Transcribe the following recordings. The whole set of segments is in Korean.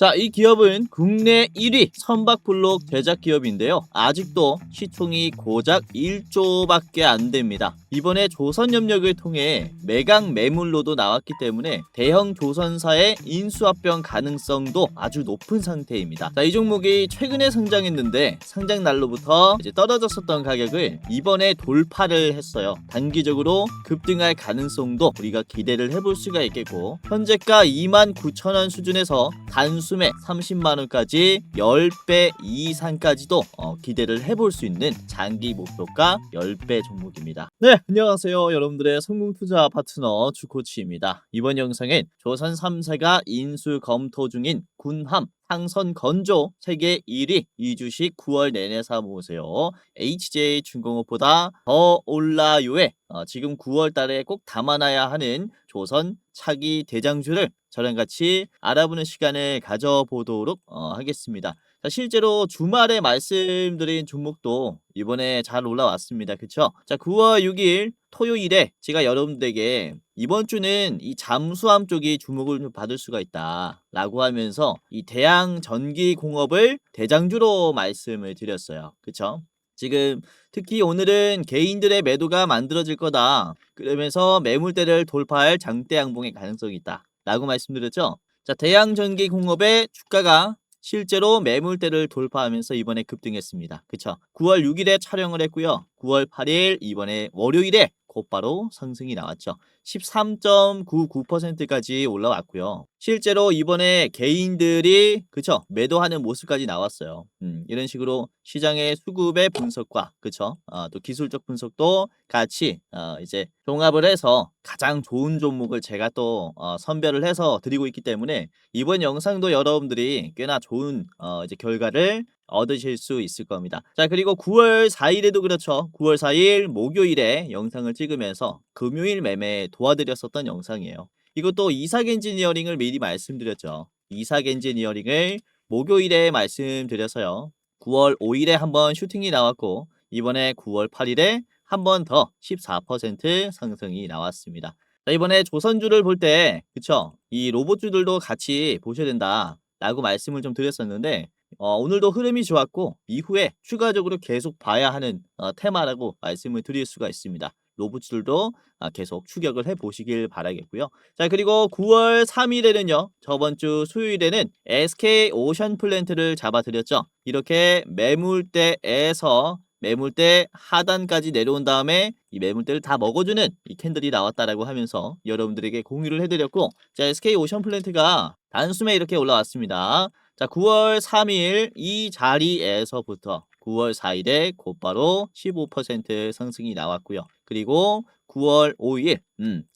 자, 이 기업은 국내 1위 선박블록 제작 기업인데요. 아직도 시총이 고작 1조밖에 안 됩니다. 이번에 조선협력을 통해 매각 매물로도 나왔기 때문에 대형 조선사의 인수합병 가능성도 아주 높은 상태입니다. 자, 이 종목이 최근에 상장했는데 상장 날로부터 이제 떨어졌었던 가격을 이번에 돌파를 했어요. 단기적으로 급등할 가능성도 우리가 기대를 해볼 수가 있겠고, 현재가 29,000원 수준에서 단숨에 30만원까지 10배 이상까지도 기대를 해볼 수 있는 장기 목표가 10배 종목입니다. 네, 안녕하세요. 여러분들의 성공투자 파트너 주코치입니다. 이번 영상엔 조선 3사가 인수 검토 중인 군함 상선 건조 세계 1위 이 주식 9월 내내 사모으세요. HJ중공업보다 더 올라요에 지금 9월 달에 꼭 담아놔야 하는 조선 차기 대장주를 저랑 같이 알아보는 시간을 가져보도록 하겠습니다. 자, 실제로 주말에 말씀드린 종목도 이번에 잘 올라왔습니다. 그쵸? 자, 9월 6일 토요일에 제가 여러분들에게 이번 주는 이 잠수함 쪽이 주목을 좀 받을 수가 있다 라고 하면서 이 대양전기공업을 대장주로 말씀을 드렸어요. 그쵸? 지금 특히 오늘은 개인들의 매도가 만들어질 거다, 그러면서 매물대를 돌파할 장대 양봉의 가능성이 있다 라고 말씀드렸죠. 자, 대양전기공업의 주가가 실제로 매물대를 돌파하면서 이번에 급등했습니다. 그쵸? 9월 6일에 촬영을 했고요. 9월 8일 이번에 월요일에 곧바로 상승이 나왔죠. 13.99%까지 올라왔고요. 실제로 이번에 개인들이 그쵸? 매도하는 모습까지 나왔어요. 이런 식으로 시장의 수급의 분석과 그쵸? 또 기술적 분석도 같이 이제 종합을 해서 가장 좋은 종목을 제가 또 선별을 해서 드리고 있기 때문에 이번 영상도 여러분들이 꽤나 좋은 이제 결과를 얻으실 수 있을 겁니다. 자, 그리고 9월 4일에도 그렇죠. 9월 4일 목요일에 영상을 찍으면서 금요일 매매 도와드렸었던 영상이에요. 이것도 이삭 엔지니어링을 미리 말씀드렸죠. 이삭 엔지니어링을 목요일에 말씀드려서요. 9월 5일에 한번 슈팅이 나왔고, 이번에 9월 8일에 한 번 더 14% 상승이 나왔습니다. 자, 이번에 조선주를 볼 때 그쵸? 이 로봇주들도 같이 보셔야 된다 라고 말씀을 좀 드렸었는데, 오늘도 흐름이 좋았고 이후에 추가적으로 계속 봐야 하는 테마라고 말씀을 드릴 수가 있습니다. 로봇들도 계속 추격을 해보시길 바라겠고요. 자, 그리고 9월 3일에는요. 저번 주 수요일에는 SK 오션플랜트를 잡아드렸죠. 이렇게 매물대에서 매물대 하단까지 내려온 다음에 이 매물대를 다 먹어주는 이 캔들이 나왔다라고 하면서 여러분들에게 공유를 해드렸고, 자, SK 오션플랜트가 단숨에 이렇게 올라왔습니다. 자, 9월 3일 이 자리에서부터 9월 4일에 곧바로 15% 상승이 나왔고요. 그리고 9월 5일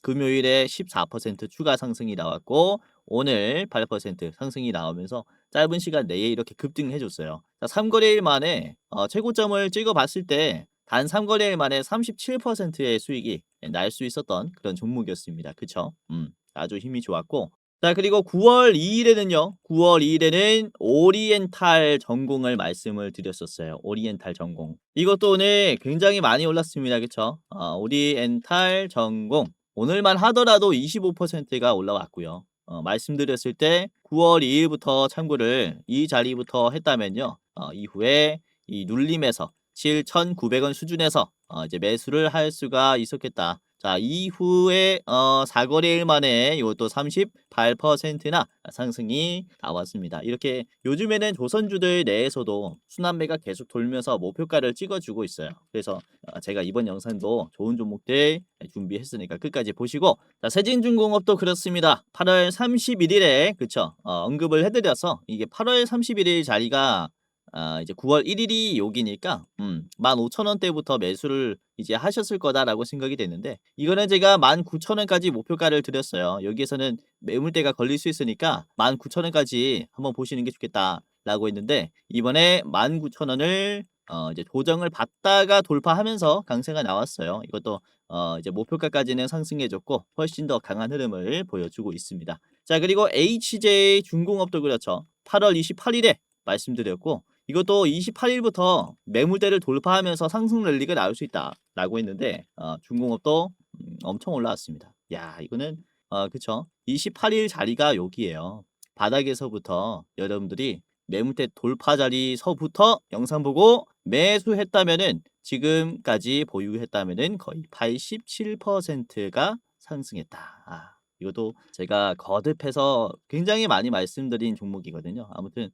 금요일에 14% 추가 상승이 나왔고, 오늘 8% 상승이 나오면서 짧은 시간 내에 이렇게 급등해 줬어요. 자, 3거래일 만에 최고점을 찍어 봤을 때 단 3거래일 만에 37%의 수익이 날 수 있었던 그런 종목이었습니다. 그쵸? 아주 힘이 좋았고, 자, 그리고 9월 2일에는요. 9월 2일에는 오리엔탈 전공을 말씀을 드렸었어요. 오리엔탈 전공. 이것도 오늘 굉장히 많이 올랐습니다. 그쵸? 오리엔탈 전공. 오늘만 하더라도 25%가 올라왔고요. 말씀드렸을 때 9월 2일부터 참고를 이 자리부터 했다면요. 이후에 이 눌림에서 7,900원 수준에서 이제 매수를 할 수가 있었겠다. 자, 이후에 4거래일 만에 이것도 38%나 상승이 나왔습니다. 이렇게 요즘에는 조선주들 내에서도 순환매가 계속 돌면서 목표가를 찍어주고 있어요. 그래서 제가 이번 영상도 좋은 종목들 준비했으니까 끝까지 보시고, 자, 세진중공업도 그렇습니다. 8월 31일에 그쵸? 언급을 해드려서 이게 8월 31일 자리가 이제 9월 1일이 여기니까 15,000원대부터 매수를 이제 하셨을 거다라고 생각이 되는데, 이거는 제가 19,000원까지 목표가를 드렸어요. 여기에서는 매물대가 걸릴 수 있으니까 19,000원까지 한번 보시는 게 좋겠다라고 했는데, 이번에 19,000원을 이제 조정을 받다가 돌파하면서 강세가 나왔어요. 이것도 이제 목표가까지는 상승해줬고 훨씬 더 강한 흐름을 보여주고 있습니다. 자, 그리고 HJ 중공업도 그렇죠. 8월 28일에 말씀드렸고, 이것도 28일부터 매물대를 돌파하면서 상승 랠리가 나올 수 있다라고 했는데, 중공업도 엄청 올라왔습니다. 야, 이거는 그쵸? 28일 자리가 여기에요. 바닥에서부터 여러분들이 매물대 돌파 자리서부터 영상 보고 매수했다면은 지금까지 보유했다면은 거의 87%가 상승했다. 이것도 제가 거듭해서 굉장히 많이 말씀드린 종목이거든요. 아무튼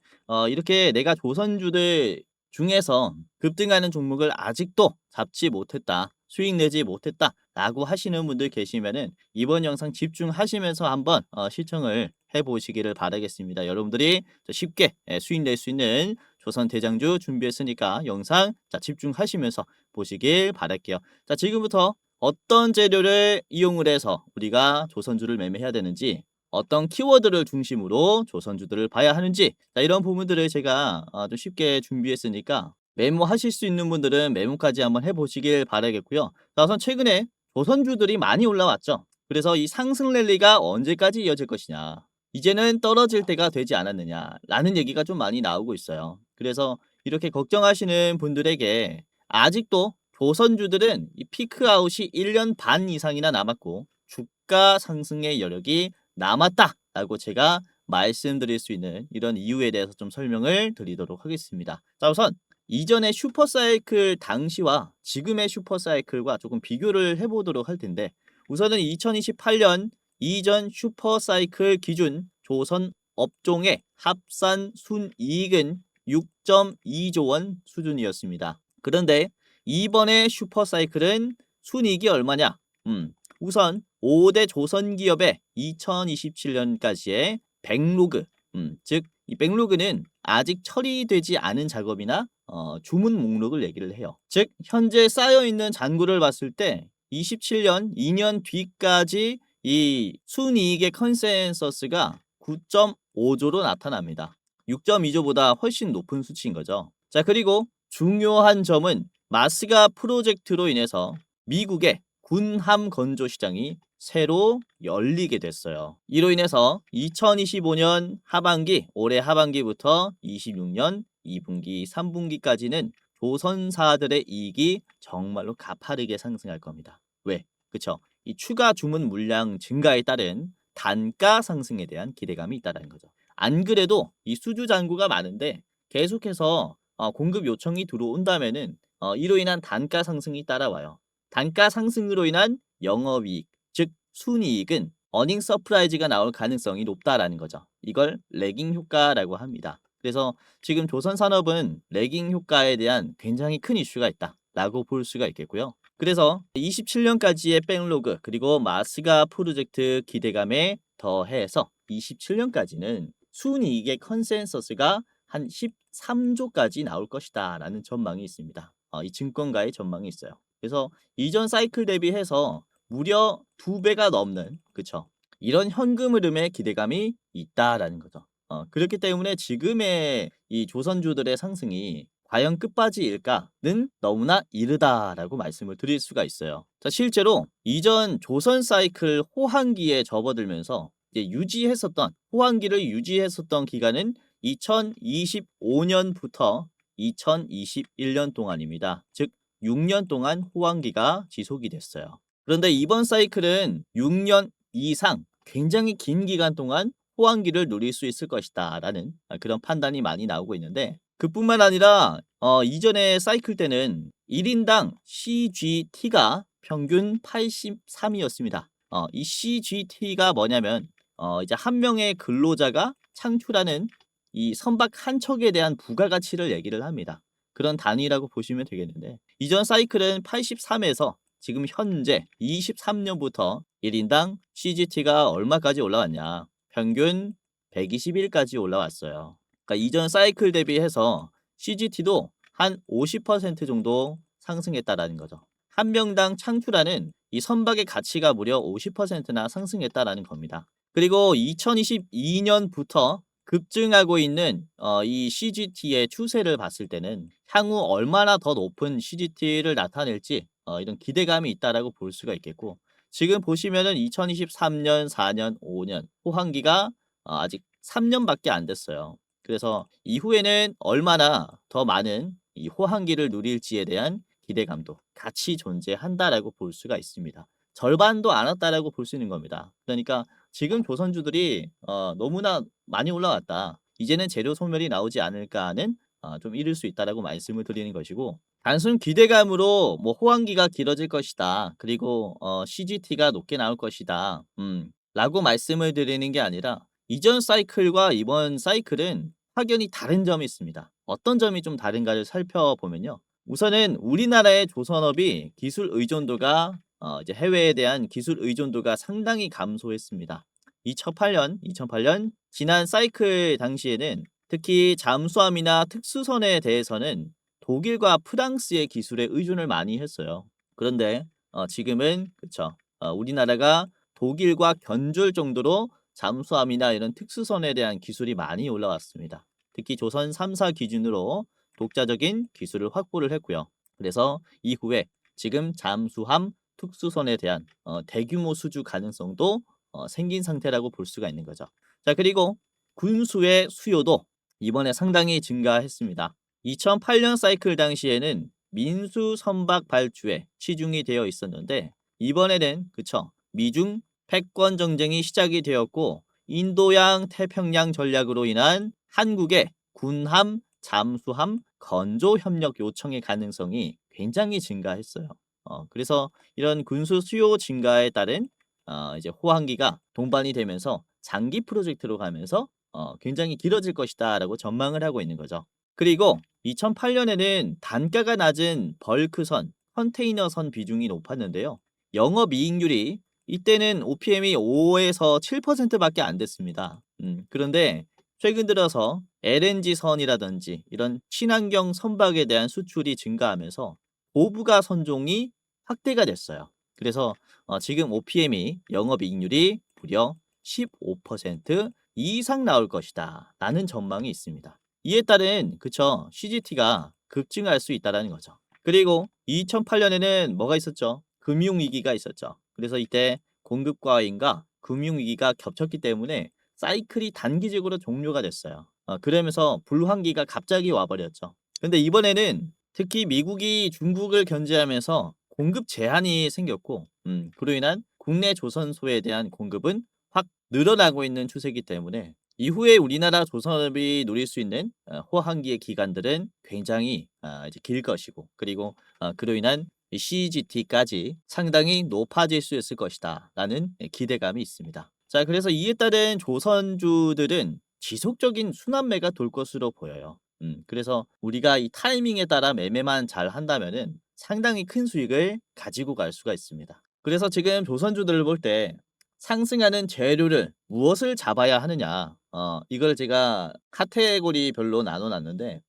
이렇게 내가 조선주들 중에서 급등하는 종목을 아직도 잡지 못했다. 수익 내지 못했다라고 하시는 분들 계시면은 이번 영상 집중하시면서 한번 시청을 해보시기를 바라겠습니다. 여러분들이 쉽게 수익 낼 수 있는 조선 대장주 준비했으니까 영상 집중하시면서 보시길 바랄게요. 자, 지금부터 어떤 재료를 이용을 해서 우리가 조선주를 매매해야 되는지, 어떤 키워드를 중심으로 조선주들을 봐야 하는지, 이런 부분들을 제가 좀 쉽게 준비했으니까 메모하실 수 있는 분들은 메모까지 한번 해보시길 바라겠고요. 자, 우선 최근에 조선주들이 많이 올라왔죠. 그래서 이 상승 랠리가 언제까지 이어질 것이냐, 이제는 떨어질 때가 되지 않았느냐라는 얘기가 좀 많이 나오고 있어요. 그래서 이렇게 걱정하시는 분들에게 아직도 조선주들은 이 피크아웃이 1년 반 이상이나 남았고 주가 상승의 여력이 남았다라고 제가 말씀드릴 수 있는 이런 이유에 대해서 좀 설명을 드리도록 하겠습니다. 자, 우선 이전의 슈퍼사이클 당시와 지금의 슈퍼사이클과 조금 비교를 해보도록 할 텐데, 우선은 2028년 이전 슈퍼사이클 기준 조선 업종의 합산 순이익은 6.2조 원 수준이었습니다. 그런데 이번에 슈퍼사이클은 순이익이 얼마냐? 우선 5대 조선기업의 2027년까지의 백로그, 즉 이 백로그는 아직 처리되지 않은 작업이나 주문 목록을 얘기를 해요. 즉 현재 쌓여있는 잔고를 봤을 때 27년 2년 뒤까지 이 순이익의 컨센서스가 9.5조로 나타납니다. 6.2조보다 훨씬 높은 수치인 거죠. 자, 그리고 중요한 점은 마스가 프로젝트로 인해서 미국의 군함 건조 시장이 새로 열리게 됐어요. 이로 인해서 2025년 하반기, 올해 하반기부터 26년 2분기, 3분기까지는 조선사들의 이익이 정말로 가파르게 상승할 겁니다. 왜? 그쵸? 이 추가 주문 물량 증가에 따른 단가 상승에 대한 기대감이 있다는 거죠. 안 그래도 이 수주 잔고가 많은데 계속해서 공급 요청이 들어온다면은 이로 인한 단가 상승이 따라와요. 단가 상승으로 인한 영업이익, 즉 순이익은 어닝 서프라이즈가 나올 가능성이 높다라는 거죠. 이걸 레깅 효과라고 합니다. 그래서 지금 조선산업은 레깅 효과에 대한 굉장히 큰 이슈가 있다라고 볼 수가 있겠고요. 그래서 27년까지의 백로그 그리고 마스가 프로젝트 기대감에 더해서 27년까지는 순이익의 컨센서스가 한 13조까지 나올 것이다 라는 전망이 있습니다. 이 증권가의 전망이 있어요. 그래서 이전 사이클 대비해서 무려 2배가 넘는, 그쵸, 이런 현금 흐름의 기대감이 있다라는 거죠. 그렇기 때문에 지금의 이 조선주들의 상승이 과연 끝바지일까는 너무나 이르다라고 말씀을 드릴 수가 있어요. 자, 실제로 이전 조선 사이클 호황기에 접어들면서 이제 호황기를 유지했었던 기간은 2025년부터 2021년 동안입니다. 즉 6년 동안 호황기가 지속이 됐어요. 그런데 이번 사이클은 6년 이상 굉장히 긴 기간 동안 호황기를 누릴 수 있을 것이다 라는 그런 판단이 많이 나오고 있는데, 그뿐만 아니라 이전의 사이클 때는 1인당 CGT가 평균 83이었습니다. 이 CGT가 뭐냐면 이제 한 명의 근로자가 창출하는 이 선박 한 척에 대한 부가가치를 얘기를 합니다. 그런 단위라고 보시면 되겠는데, 이전 사이클은 83에서 지금 현재 23년부터 1인당 CGT가 얼마까지 올라왔냐? 평균 121까지 올라왔어요. 그러니까 이전 사이클 대비해서 CGT도 한 50% 정도 상승했다라는 거죠. 한 명당 창출하는 이 선박의 가치가 무려 50%나 상승했다라는 겁니다. 그리고 2022년부터 급증하고 있는 이 CGT의 추세를 봤을 때는 향후 얼마나 더 높은 CGT를 나타낼지 이런 기대감이 있다라고 볼 수가 있겠고, 지금 보시면은 2023년, 4년, 5년 호황기가 아직 3년밖에 안 됐어요. 그래서 이후에는 얼마나 더 많은 이 호황기를 누릴지에 대한 기대감도 같이 존재한다라고 볼 수가 있습니다. 절반도 안 왔다라고 볼 수 있는 겁니다. 그러니까 지금 조선주들이 너무나 많이 올라왔다. 이제는 재료 소멸이 나오지 않을까 하는 좀 이를 수 있다라고 말씀을 드리는 것이고 단순 기대감으로 뭐 호황기가 길어질 것이다. 그리고 CGT가 높게 나올 것이다. 라고 말씀을 드리는 게 아니라 이전 사이클과 이번 사이클은 확연히 다른 점이 있습니다. 어떤 점이 좀 다른가를 살펴보면요. 우선은 우리나라의 조선업이 기술 의존도가 이제 해외에 대한 기술 의존도가 상당히 감소했습니다. 2008년 지난 사이클 당시에는 특히 잠수함이나 특수선에 대해서는 독일과 프랑스의 기술에 의존을 많이 했어요. 그런데 지금은 그쵸. 우리나라가 독일과 견줄 정도로 잠수함이나 이런 특수선에 대한 기술이 많이 올라왔습니다. 특히 조선 3사 기준으로 독자적인 기술을 확보를 했고요. 그래서 이후에 지금 잠수함, 특수선에 대한 대규모 수주 가능성도 생긴 상태라고 볼 수가 있는 거죠. 자, 그리고 군수의 수요도 이번에 상당히 증가했습니다. 2008년 사이클 당시에는 민수 선박 발주에 치중이 되어 있었는데 이번에는 그쵸 미중 패권 정쟁이 시작이 되었고 인도양 태평양 전략으로 인한 한국의 군함, 잠수함, 건조 협력 요청의 가능성이 굉장히 증가했어요. 그래서 이런 군수 수요 증가에 따른 이제 호황기가 동반이 되면서 장기 프로젝트로 가면서 굉장히 길어질 것이다라고 전망을 하고 있는 거죠. 그리고 2008년에는 단가가 낮은 벌크선, 컨테이너선 비중이 높았는데요. 영업이익률이 이때는 OPM이 5에서 7%밖에 안 됐습니다. 그런데 최근 들어서 LNG선이라든지 이런 친환경 선박에 대한 수출이 증가하면서 고부가 선종이 확대가 됐어요. 그래서 지금 OPM이 영업이익률이 무려 15% 이상 나올 것이다 라는 전망이 있습니다. 이에 따른 그쵸 CGT가 급증할 수 있다는 거죠. 그리고 2008년에는 뭐가 있었죠? 금융위기가 있었죠. 그래서 이때 공급 과잉과 금융위기가 겹쳤기 때문에 사이클이 단기적으로 종료가 됐어요. 그러면서 불황기가 갑자기 와버렸죠. 근데 이번에는 특히 미국이 중국을 견제하면서 공급 제한이 생겼고 그로 인한 국내 조선소에 대한 공급은 확 늘어나고 있는 추세이기 때문에 이후에 우리나라 조선업이 누릴 수 있는 호황기의 기간들은 굉장히 이제 길 것이고 그리고 그로 인한 CGT까지 상당히 높아질 수 있을 것이다 라는 기대감이 있습니다. 자, 그래서 이에 따른 조선주들은 지속적인 순환매가 돌 것으로 보여요. 그래서 우리가 이 타이밍에 따라 매매만 잘 한다면은 상당히 큰 수익을 가지고 갈 수가 있습니다. 그래서 지금 조선주들을 볼 때 상승하는 재료를 무엇을 잡아야 하느냐 이걸 제가 카테고리별로 나눠 놨는데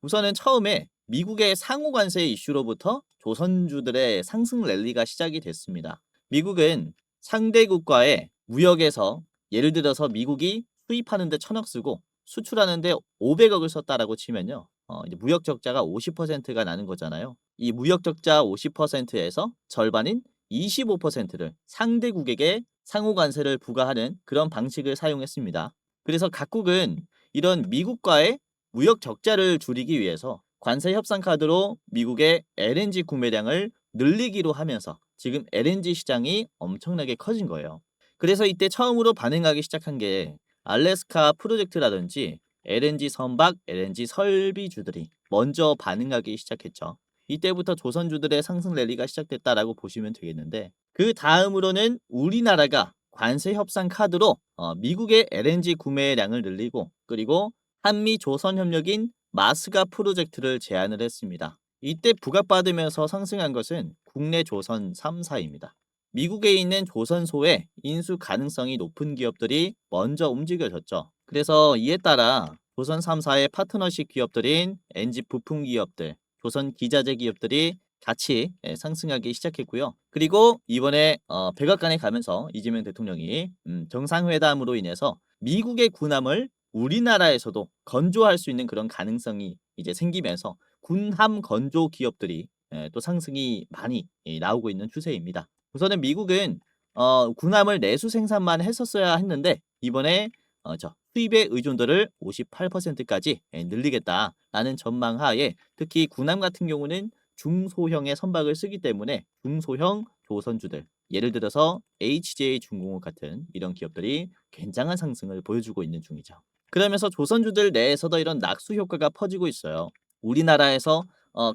우선은 처음에 미국의 상호 관세 이슈로부터 조선주들의 상승 랠리가 시작이 됐습니다. 미국은 상대국과의 무역에서 예를 들어서 미국이 수입하는데 1,000억 쓰고 수출하는데 500억을 썼다라고 치면요. 이제 무역 적자가 50%가 나는 거잖아요. 이 무역 적자 50%에서 절반인 25%를 상대국에게 상호 관세를 부과하는 그런 방식을 사용했습니다. 그래서 각국은 이런 미국과의 무역 적자를 줄이기 위해서 관세 협상 카드로 미국의 LNG 구매량을 늘리기로 하면서 지금 LNG 시장이 엄청나게 커진 거예요. 그래서 이때 처음으로 반응하기 시작한 게 알래스카 프로젝트라든지 LNG 선박, LNG 설비주들이 먼저 반응하기 시작했죠. 이때부터 조선주들의 상승 랠리가 시작됐다라고 보시면 되겠는데 그 다음으로는 우리나라가 관세 협상 카드로 미국의 LNG 구매량을 늘리고 그리고 한미 조선 협력인 마스가 프로젝트를 제안을 했습니다. 이때 부각받으면서 상승한 것은 국내 조선 3사입니다. 미국에 있는 조선소에 인수 가능성이 높은 기업들이 먼저 움직여졌죠. 그래서 이에 따라 조선 3사의 파트너십 기업들인 NG 부품 기업들, 조선 기자재 기업들이 같이 상승하기 시작했고요. 그리고 이번에 백악관에 가면서 이재명 대통령이 정상회담으로 인해서 미국의 군함을 우리나라에서도 건조할 수 있는 그런 가능성이 이제 생기면서 군함 건조 기업들이 또 상승이 많이 나오고 있는 추세입니다. 우선은 미국은 군함을 내수 생산만 했었어야 했는데 이번에 수입의 의존도를 58%까지 늘리겠다라는 전망하에 특히 군함 같은 경우는 중소형의 선박을 쓰기 때문에 중소형 조선주들 예를 들어서 HJ중공업 같은 이런 기업들이 굉장한 상승을 보여주고 있는 중이죠. 그러면서 조선주들 내에서도 이런 낙수 효과가 퍼지고 있어요. 우리나라에서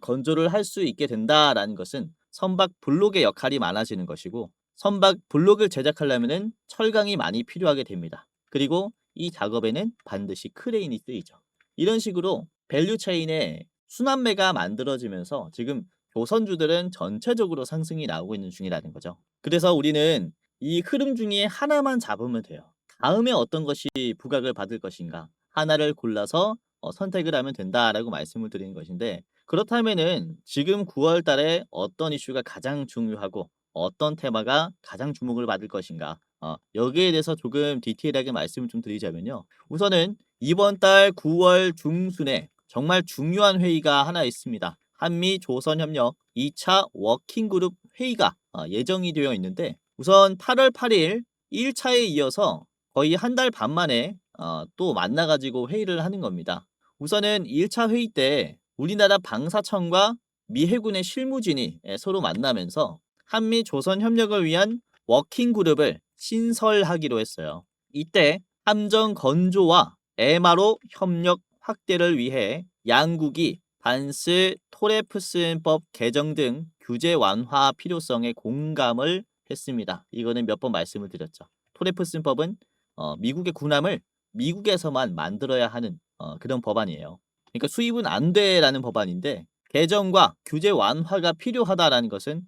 건조를 할 수 있게 된다라는 것은 선박 블록의 역할이 많아지는 것이고, 선박 블록을 제작하려면은 철강이 많이 필요하게 됩니다. 그리고 이 작업에는 반드시 크레인이 쓰이죠. 이런 식으로 밸류 체인에 순환매가 만들어지면서 지금 조선주들은 전체적으로 상승이 나오고 있는 중이라는 거죠. 그래서 우리는 이 흐름 중에 하나만 잡으면 돼요. 다음에 어떤 것이 부각을 받을 것인가 하나를 골라서 선택을 하면 된다라고 말씀을 드리는 것인데, 그렇다면은 지금 9월 달에 어떤 이슈가 가장 중요하고 어떤 테마가 가장 주목을 받을 것인가, 여기에 대해서 조금 디테일하게 말씀을 좀 드리자면요. 우선은 이번 달 9월 중순에 정말 중요한 회의가 하나 있습니다. 한미 조선협력 2차 워킹그룹 회의가 예정이 되어 있는데, 우선 8월 8일 1차에 이어서 거의 한 달 반 만에 또 만나가지고 회의를 하는 겁니다. 우선은 1차 회의 때 우리나라 방사청과 미 해군의 실무진이 서로 만나면서 한미 조선 협력을 위한 워킹그룹을 신설하기로 했어요. 이때 함정 건조와 MRO 협력 확대를 위해 양국이 반스 토레프스법 개정 등 규제 완화 필요성에 공감을 했습니다. 이거는 몇 번 말씀을 드렸죠. 토레프슨법은 미국의 군함을 미국에서만 만들어야 하는 그런 법안이에요. 그러니까 수입은 안 돼라는 법안인데, 개정과 규제 완화가 필요하다라는 것은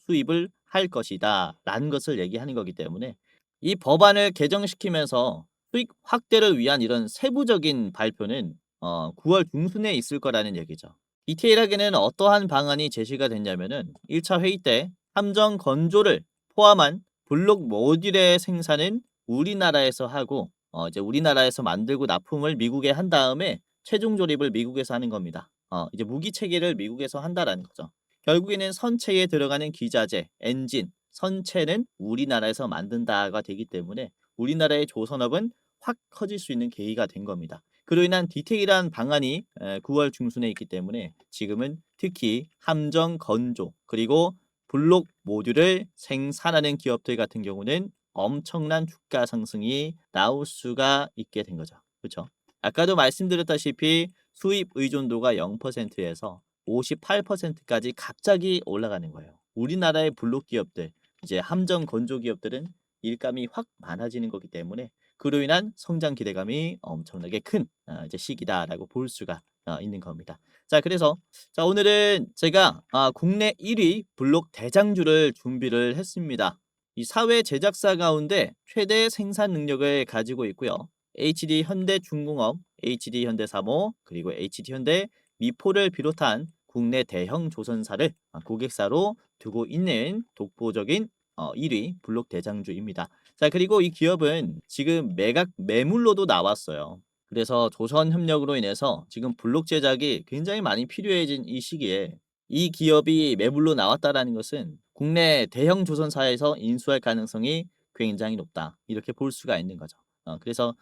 수입을 할 것이다라는 것을 얘기하는 거기 때문에, 이 법안을 개정시키면서 수익 확대를 위한 이런 세부적인 발표는 9월 중순에 있을 거라는 얘기죠. 디테일하게는 어떠한 방안이 제시가 됐냐면은 1차 회의 때 함정 건조를 포함한 블록 모듈의 생산은 우리나라에서 하고, 이제 우리나라에서 만들고 납품을 미국에 한 다음에 최종 조립을 미국에서 하는 겁니다. 이제 무기 체계를 미국에서 한다라는 거죠. 결국에는 선체에 들어가는 기자재, 엔진, 선체는 우리나라에서 만든다가 되기 때문에 우리나라의 조선업은 확 커질 수 있는 계기가 된 겁니다. 그로 인한 디테일한 방안이 9월 중순에 있기 때문에 지금은 특히 함정 건조 그리고 블록 모듈을 생산하는 기업들 같은 경우는 엄청난 주가 상승이 나올 수가 있게 된 거죠. 그렇죠? 아까도 말씀드렸다시피 수입 의존도가 0%에서 58%까지 갑자기 올라가는 거예요. 우리나라의 블록 기업들, 이제 함정 건조 기업들은 일감이 확 많아지는 거기 때문에 그로 인한 성장 기대감이 엄청나게 큰 이제 시기다라고 볼 수가 있는 겁니다. 자, 그래서 오늘은 제가 국내 1위 블록 대장주를 준비를 했습니다. 이 사회 제작사 가운데 최대 생산 능력을 가지고 있고요. HD 현대중공업, HD 현대사모, 그리고 HD 현대 미포를 비롯한 국내 대형 조선사를 고객사로 두고 있는 독보적인 1위 블록 대장주입니다. 자, 그리고 이 기업은 지금 매각 매물로도 나왔어요. 그래서 조선 협력으로 인해서 지금 블록 제작이 굉장히 많이 필요해진 이 시기에 이 기업이 매물로 나왔다라는 것은 국내 대형 조선사에서 인수할 가능성이 굉장히 높다, 이렇게 볼 수가 있는 거죠. 그래서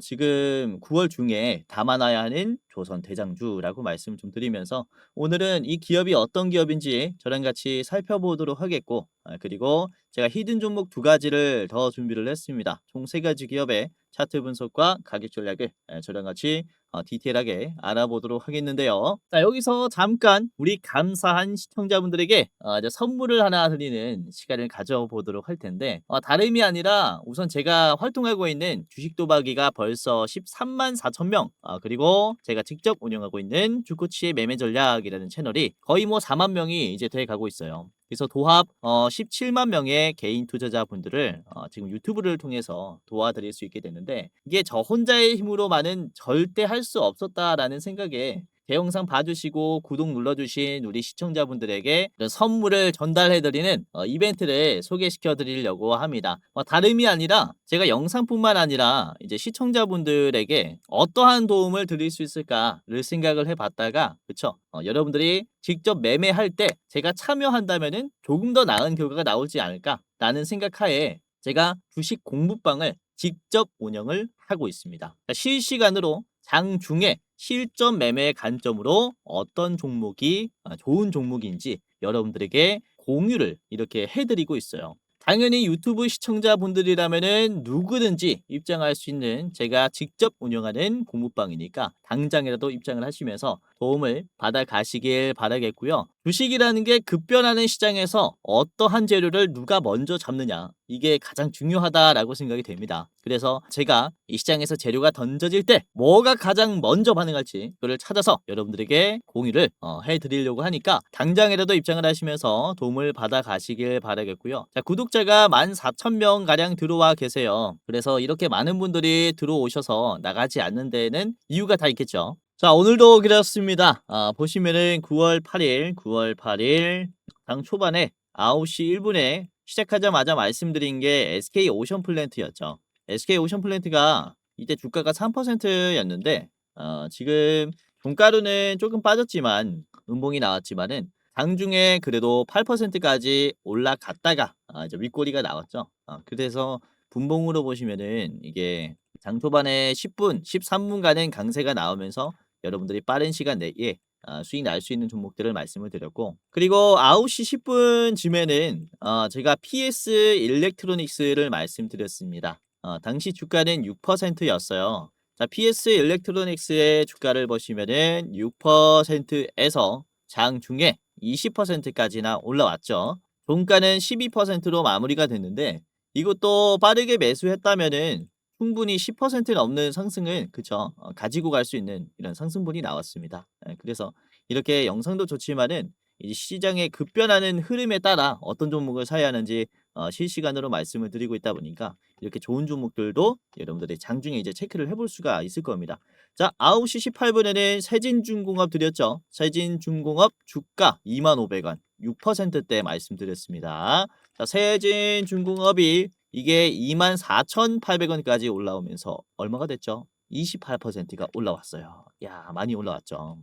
지금 9월 중에 담아놔야 하는 조선 대장주라고 말씀을 좀 드리면서, 오늘은 이 기업이 어떤 기업인지 저랑 같이 살펴보도록 하겠고, 그리고 제가 히든 종목 두 가지를 더 준비를 했습니다. 총 세 가지 기업의 차트 분석과 가격 전략을 저랑 같이 디테일하게 알아보도록 하겠는데요. 자, 여기서 잠깐 우리 감사한 시청자분들에게 이제 선물을 하나 드리는 시간을 가져보도록 할 텐데, 다름이 아니라 우선 제가 활동하고 있는 주식 도박이가 벌써 13만 4천 명, 그리고 제가 직접 운영하고 있는 주코치의 매매 전략이라는 채널이 거의 뭐 4만 명이 이제 돼 가고 있어요. 그래서 도합 17만 명의 개인 투자자분들을 지금 유튜브를 통해서 도와드릴 수 있게 됐는데, 이게 저 혼자의 힘으로만은 절대 할 수 없었다라는 생각에 제 영상 봐주시고 구독 눌러주신 우리 시청자분들에게 이런 선물을 전달해드리는 이벤트를 소개시켜 드리려고 합니다. 다름이 아니라 제가 영상뿐만 아니라 이제 시청자분들에게 어떠한 도움을 드릴 수 있을까를 생각을 해봤다가, 그쵸? 여러분들이 직접 매매할 때 제가 참여한다면은 조금 더 나은 결과가 나오지 않을까라는 생각하에 제가 주식 공부방을 직접 운영을 하고 있습니다. 실시간으로 장중에 실전 매매의 관점으로 어떤 종목이 좋은 종목인지 여러분들에게 공유를 이렇게 해드리고 있어요. 당연히 유튜브 시청자분들이라면은 누구든지 입장할 수 있는 제가 직접 운영하는 공부방이니까 당장이라도 입장을 하시면서 도움을 받아 가시길 바라겠고요. 주식이라는 게 급변하는 시장에서 어떠한 재료를 누가 먼저 잡느냐 이게 가장 중요하다라고 생각이 됩니다. 그래서 제가 이 시장에서 재료가 던져질 때 뭐가 가장 먼저 반응할지 그걸 찾아서 여러분들에게 공유를 해드리려고 하니까 당장이라도 입장을 하시면서 도움을 받아 가시길 바라겠고요. 자, 구독자가 14,000명 가량 들어와 계세요. 그래서 이렇게 많은 분들이 들어오셔서 나가지 않는 데에는 이유가 다 있겠죠. 자, 오늘도 그렇습니다. 보시면은 9월 8일 당 초반에 9시 1분에 시작하자마자 말씀드린 게 SK 오션플랜트였죠. SK 오션플랜트가 이때 주가가 3%였는데 지금 종가로는 조금 빠졌지만 음봉이 나왔지만은 장중에 그래도 8%까지 올라갔다가 이제 윗꼬리가 나왔죠. 그래서 분봉으로 보시면은 이게 장 초반에 10분, 13분간은 강세가 나오면서 여러분들이 빠른 시간 내에 수익 날 수 있는 종목들을 말씀을 드렸고, 그리고 9시 10분쯤에는 제가 PS 일렉트로닉스를 말씀드렸습니다. 당시 주가는 6%였어요. 자, PS 일렉트로닉스의 주가를 보시면은 6%에서 장중에 20%까지나 올라왔죠. 종가는 12%로 마무리가 됐는데 이것도 빠르게 매수했다면은 충분히 10% 넘는 상승을 그쵸 가지고 갈 수 있는 이런 상승분이 나왔습니다. 그래서 이렇게 영상도 좋지만은 이 시장의 급변하는 흐름에 따라 어떤 종목을 사야 하는지 실시간으로 말씀을 드리고 있다 보니까 이렇게 좋은 종목들도 여러분들이 장중에 이제 체크를 해볼 수가 있을 겁니다. 자, 9시 18분에는 세진중공업 드렸죠. 세진중공업 주가 25,000원 6%대 말씀드렸습니다. 자, 세진중공업이 이게 24,800원까지 올라오면서 얼마가 됐죠? 28%가 올라왔어요. 야, 많이 올라왔죠.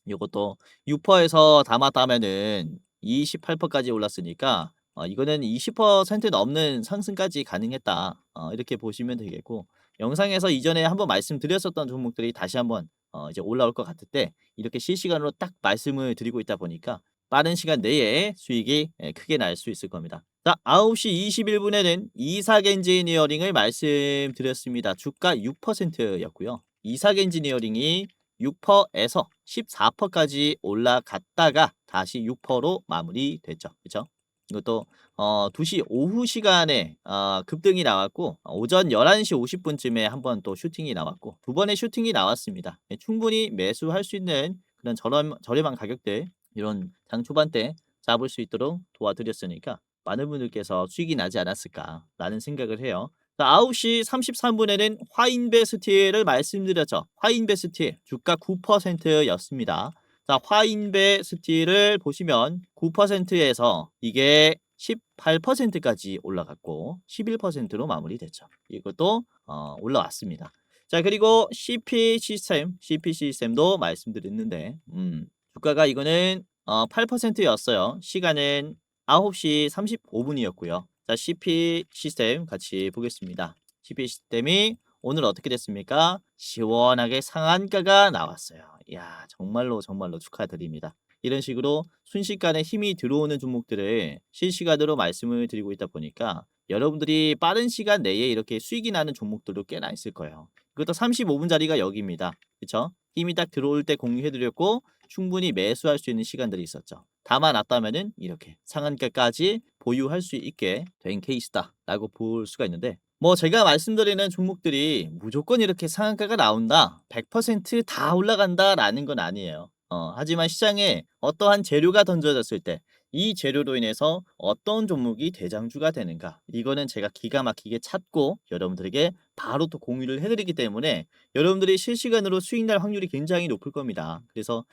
요것도 6%에서 담았다면은 28%까지 올랐으니까 이거는 20% 넘는 상승까지 가능했다. 이렇게 보시면 되겠고, 영상에서 이전에 한번 말씀드렸었던 종목들이 다시 한번 이제 올라올 것 같을 때 이렇게 실시간으로 딱 말씀을 드리고 있다 보니까 빠른 시간 내에 수익이 크게 날 수 있을 겁니다. 자, 9시 21분에는 이삭엔지니어링을 말씀드렸습니다. 주가 6%였고요. 이삭엔지니어링이 6%에서 14%까지 올라갔다가 다시 6%로 마무리됐죠. 그렇죠? 이것도 2시 오후 시간에 급등이 나왔고 오전 11시 50분쯤에 한 번 또 슈팅이 나왔고 두 번의 슈팅이 나왔습니다. 충분히 매수할 수 있는 그런 저렴한 가격대 이런 장 초반 때 잡을 수 있도록 도와드렸으니까 많은 분들께서 수익이 나지 않았을까라는 생각을 해요. 자, 9시 33분에는 화인베스틸을 말씀드렸죠. 화인베스틸 주가 9%였습니다. 자, 화인베스틸을 보시면 9%에서 이게 18%까지 올라갔고 11%로 마무리됐죠. 이것도 올라왔습니다. 자, 그리고 CP 시스템도 말씀드렸는데 주가가 이거는 8%였어요. 시간은 9시 35분이었고요. 자, CP 시스템 같이 보겠습니다. CP 시스템이 오늘 어떻게 됐습니까? 시원하게 상한가가 나왔어요. 이야, 정말로 축하드립니다. 이런 식으로 순식간에 힘이 들어오는 종목들을 실시간으로 말씀을 드리고 있다 보니까 여러분들이 빠른 시간 내에 이렇게 수익이 나는 종목들도 꽤나 있을 거예요. 이것도 35분짜리가 여기입니다. 그쵸? 힘이 딱 들어올 때 공유해드렸고 충분히 매수할 수 있는 시간들이 있었죠. 담아놨다면은 이렇게 상한가까지 보유할 수 있게 된 케이스다라고 볼 수가 있는데, 뭐 제가 말씀드리는 종목들이 무조건 이렇게 상한가가 나온다, 100%다 올라간다라는 건 아니에요. 하지만 시장에 어떠한 재료가 던져졌을 때 이 재료로 인해서 어떤 종목이 대장주가 되는가, 이거는 제가 기가 막히게 찾고 여러분들에게 바로 또 공유를 해드리기 때문에 여러분들이 실시간으로 수익 날 확률이 굉장히 높을 겁니다. 그래서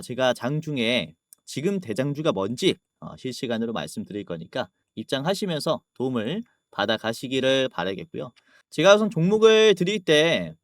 제가 장중에 지금 대장주가 뭔지 실시간으로 말씀드릴 거니까 입장하시면서 도움을 받아 가시기를 바라겠고요. 제가 우선 종목을 드릴 때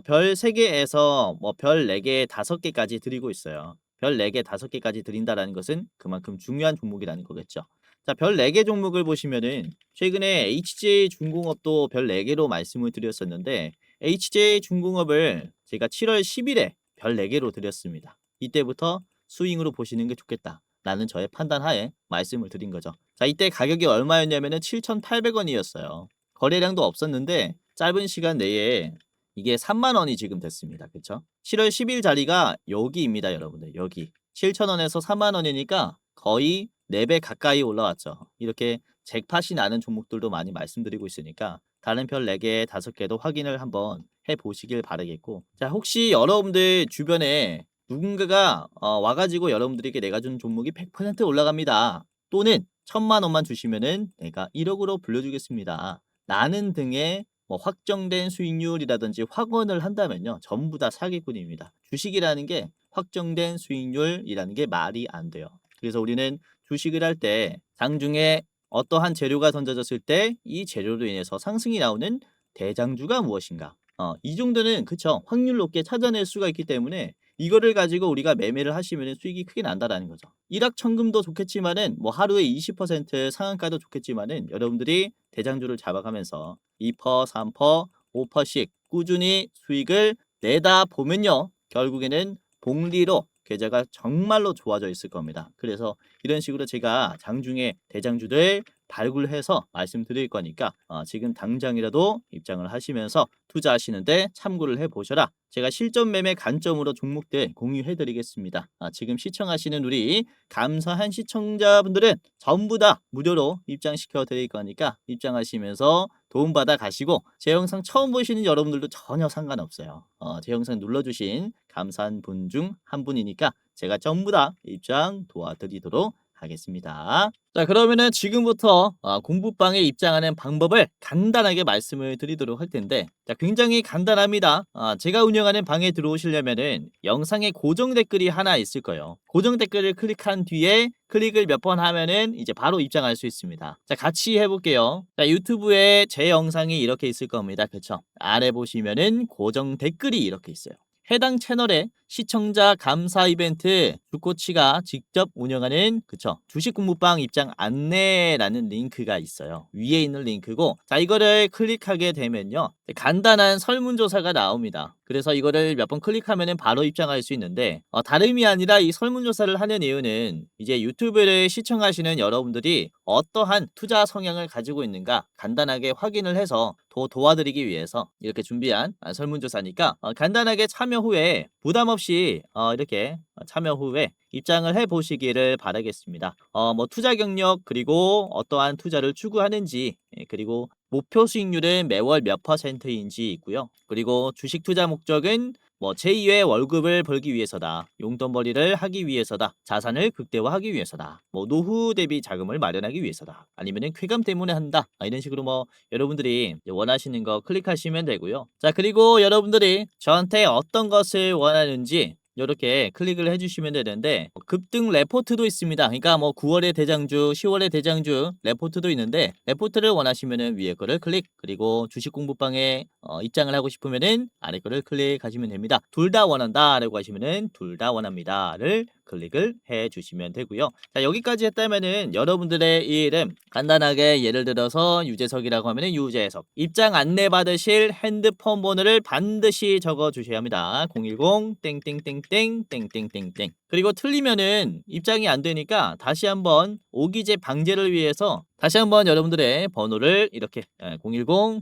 별 3개에서 뭐 별 4개, 5개까지 드리고 있어요. 별 4개, 5개까지 드린다라는 것은 그만큼 중요한 종목이라는 거겠죠. 자, 별 4개 종목을 보시면은 최근에 HJ중공업도 별 4개로 말씀을 드렸었는데 HJ중공업을 제가 7월 10일에 별 4개로 드렸습니다. 이때부터 스윙으로 보시는 게 좋겠다. 라는 저의 판단하에 말씀을 드린 거죠. 자, 이때 가격이 얼마였냐면은 7,800원이었어요. 거래량도 없었는데 짧은 시간 내에 이게 3만 원이 지금 됐습니다. 그쵸? 7월 10일 자리가 여기입니다, 여러분들. 여기. 7,000원에서 3만 원이니까 거의 4배 가까이 올라왔죠. 이렇게 잭팟이 나는 종목들도 많이 말씀드리고 있으니까 다른 별 4개, 5개도 확인을 한번 해보시길 바라겠고, 자, 혹시 여러분들 주변에 누군가가 와가지고 여러분들에게 내가 준 종목이 100% 올라갑니다, 또는 1,000만 원만 주시면은 내가 1억으로 불려주겠습니다 라는 등의 뭐 확정된 수익률이라든지 확언을 한다면요, 전부 다 사기꾼입니다. 주식이라는 게 확정된 수익률이라는 게 말이 안 돼요. 그래서 우리는 주식을 할 때 장중에 어떠한 재료가 던져졌을 때 이 재료로 인해서 상승이 나오는 대장주가 무엇인가, 이 정도는 그쵸, 확률 높게 찾아낼 수가 있기 때문에 이거를 가지고 우리가 매매를 하시면 수익이 크게 난다라는 거죠. 일확천금도 좋겠지만은 뭐 하루에 20% 상한가도 좋겠지만은 여러분들이 대장주를 잡아가면서 2%, 3%, 5%씩 꾸준히 수익을 내다 보면요, 결국에는 복리로 계좌가 정말로 좋아져 있을 겁니다. 그래서 이런 식으로 제가 장중에 대장주들 발굴해서 말씀드릴 거니까 지금 당장이라도 입장을 하시면서 투자하시는데 참고를 해보셔라. 제가 실전 매매 관점으로 종목들 공유해 드리겠습니다. 지금 시청하시는 우리 감사한 시청자분들은 전부 다 무료로 입장시켜 드릴 거니까 입장하시면서 도움받아 가시고, 제 영상 처음 보시는 여러분들도 전혀 상관없어요. 제 영상 눌러주신 감사한 분 중 한 분이니까 제가 전부 다 입장 도와드리도록 하겠습니다. 자, 그러면은 지금부터 공부방에 입장하는 방법을 간단하게 말씀을 드리도록 할 텐데, 자, 굉장히 간단합니다. 제가 운영하는 방에 들어오시려면은 영상에 고정 댓글이 하나 있을 거예요. 고정 댓글을 클릭한 뒤에 클릭을 몇 번 하면은 이제 바로 입장할 수 있습니다. 자, 같이 해볼게요. 자, 유튜브에 제 영상이 이렇게 있을 겁니다. 그쵸? 아래 보시면은 고정 댓글이 이렇게 있어요. 해당 채널의 시청자 감사 이벤트 주코치가 직접 운영하는 그쵸, 주식 공부방 입장 안내라는 링크가 있어요. 위에 있는 링크고, 자, 이거를 클릭하게 되면요, 간단한 설문조사가 나옵니다. 그래서 이거를 몇 번 클릭하면 바로 입장할 수 있는데, 다름이 아니라 이 설문조사를 하는 이유는 이제 유튜브를 시청하시는 여러분들이 어떠한 투자 성향을 가지고 있는가 간단하게 확인을 해서 도와드리기 위해서 이렇게 준비한 설문조사니까 간단하게 참여 후에 부담 없이 이렇게 참여 후에 입장을 해 보시기를 바라겠습니다. 뭐 투자 경력, 그리고 어떠한 투자를 추구하는지, 그리고 목표 수익률은 매월 몇 %인지 있고요. 그리고 주식 투자 목적은 뭐 제2의 월급을 벌기 위해서다, 용돈벌이를 하기 위해서다, 자산을 극대화하기 위해서다, 뭐 노후 대비 자금을 마련하기 위해서다, 아니면은 쾌감 때문에 한다, 이런 식으로 뭐 여러분들이 원하시는 거 클릭하시면 되고요. 자, 그리고 여러분들이 저한테 어떤 것을 원하는지 이렇게 클릭을 해주시면 되는데, 급등 레포트도 있습니다. 그러니까 뭐 9월의 대장주, 10월의 대장주 레포트도 있는데, 레포트를 원하시면은 위에 거를 클릭, 그리고 주식 공부방에 입장을 하고 싶으면은 아래 거를 클릭하시면 됩니다. 둘 다 원한다 라고 하시면은 둘 다 원합니다를 클릭을 해 주시면 되고요. 자, 여기까지 했다면은 여러분들의 이름 간단하게 예를 들어서 유재석이라고 하면은 유재석, 입장 안내 받으실 핸드폰 번호를 반드시 적어 주셔야 합니다. 010 땡땡땡땡 땡땡땡땡. 그리고 틀리면은 입장이 안 되니까 다시 한번 오기재 방지를 위해서 다시 한번 여러분들의 번호를 이렇게 010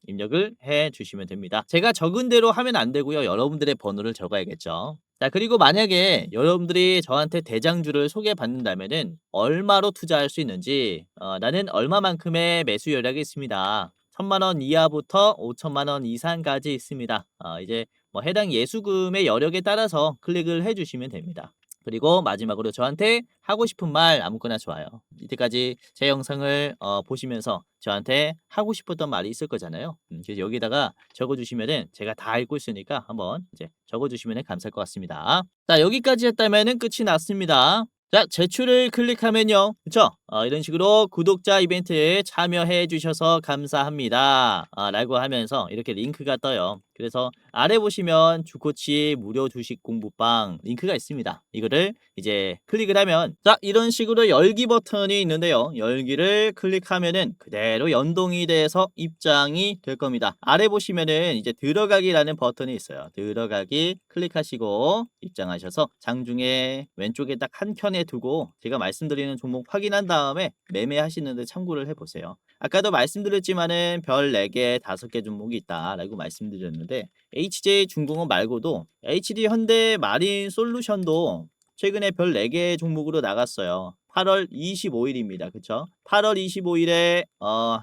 입력을 해 주시면 됩니다. 제가 적은 대로 하면 안 되고요, 여러분들의 번호를 적어야겠죠. 자, 그리고 만약에 여러분들이 저한테 대장주를 소개받는다면은 얼마로 투자할 수 있는지, 나는 얼마만큼의 매수 여력이 있습니다. 1,000만 원 이하부터 5천만 원 이상까지 있습니다. 이제 뭐 해당 예수금의 여력에 따라서 클릭을 해주시면 됩니다. 그리고 마지막으로 저한테 하고 싶은 말 아무거나 좋아요. 이때까지 제 영상을 보시면서 저한테 하고 싶었던 말이 있을 거잖아요. 그래서 여기다가 적어주시면은 제가 다 읽고 있으니까 한번 이제 적어주시면 감사할 것 같습니다. 자, 여기까지 했다면은 끝이 났습니다. 자, 제출을 클릭하면요, 그쵸? 이런 식으로 구독자 이벤트에 참여해 주셔서 감사합니다. 라고 하면서 이렇게 링크가 떠요. 그래서 아래 보시면 주코치 무료 주식 공부방 링크가 있습니다. 이거를 이제 클릭을 하면 자, 이런 식으로 열기 버튼이 있는데요. 열기를 클릭하면은 그대로 연동이 돼서 입장이 될 겁니다. 아래 보시면은 이제 들어가기라는 버튼이 있어요. 들어가기 클릭하시고 입장하셔서 장중에 왼쪽에 딱 한 켠에 두고 제가 말씀드리는 종목 확인한 다음에 매매하시는데 참고를 해보세요. 아까도 말씀드렸지만은 별 4개, 5개 종목이 있다라고 말씀드렸는데 HJ 중공업 말고도 HD 현대 마린 솔루션도 최근에 별 4개 종목으로 나갔어요. 8월 25일입니다. 그쵸? 8월 25일에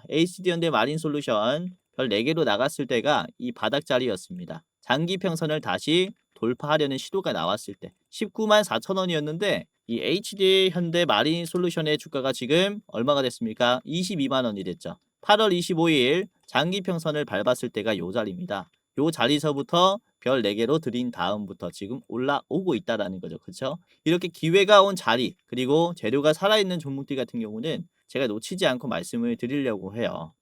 HD 현대 마린 솔루션 별 4개로 나갔을 때가 이 바닥 자리였습니다. 장기 평선을 다시 돌파하려는 시도가 나왔을 때 19만 4천 원이었는데 이 HD 현대 마린 솔루션의 주가가 지금 얼마가 됐습니까? 22만 원이 됐죠. 8월 25일 장기 평선을 밟았을 때가 요 자리입니다. 요 자리서부터 별 4개로 들인 다음부터 지금 올라오고 있다라는 거죠. 그렇죠? 이렇게 기회가 온 자리 그리고 재료가 살아있는 종목들 같은 경우는 제가 놓치지 않고 말씀을 드리려고 해요.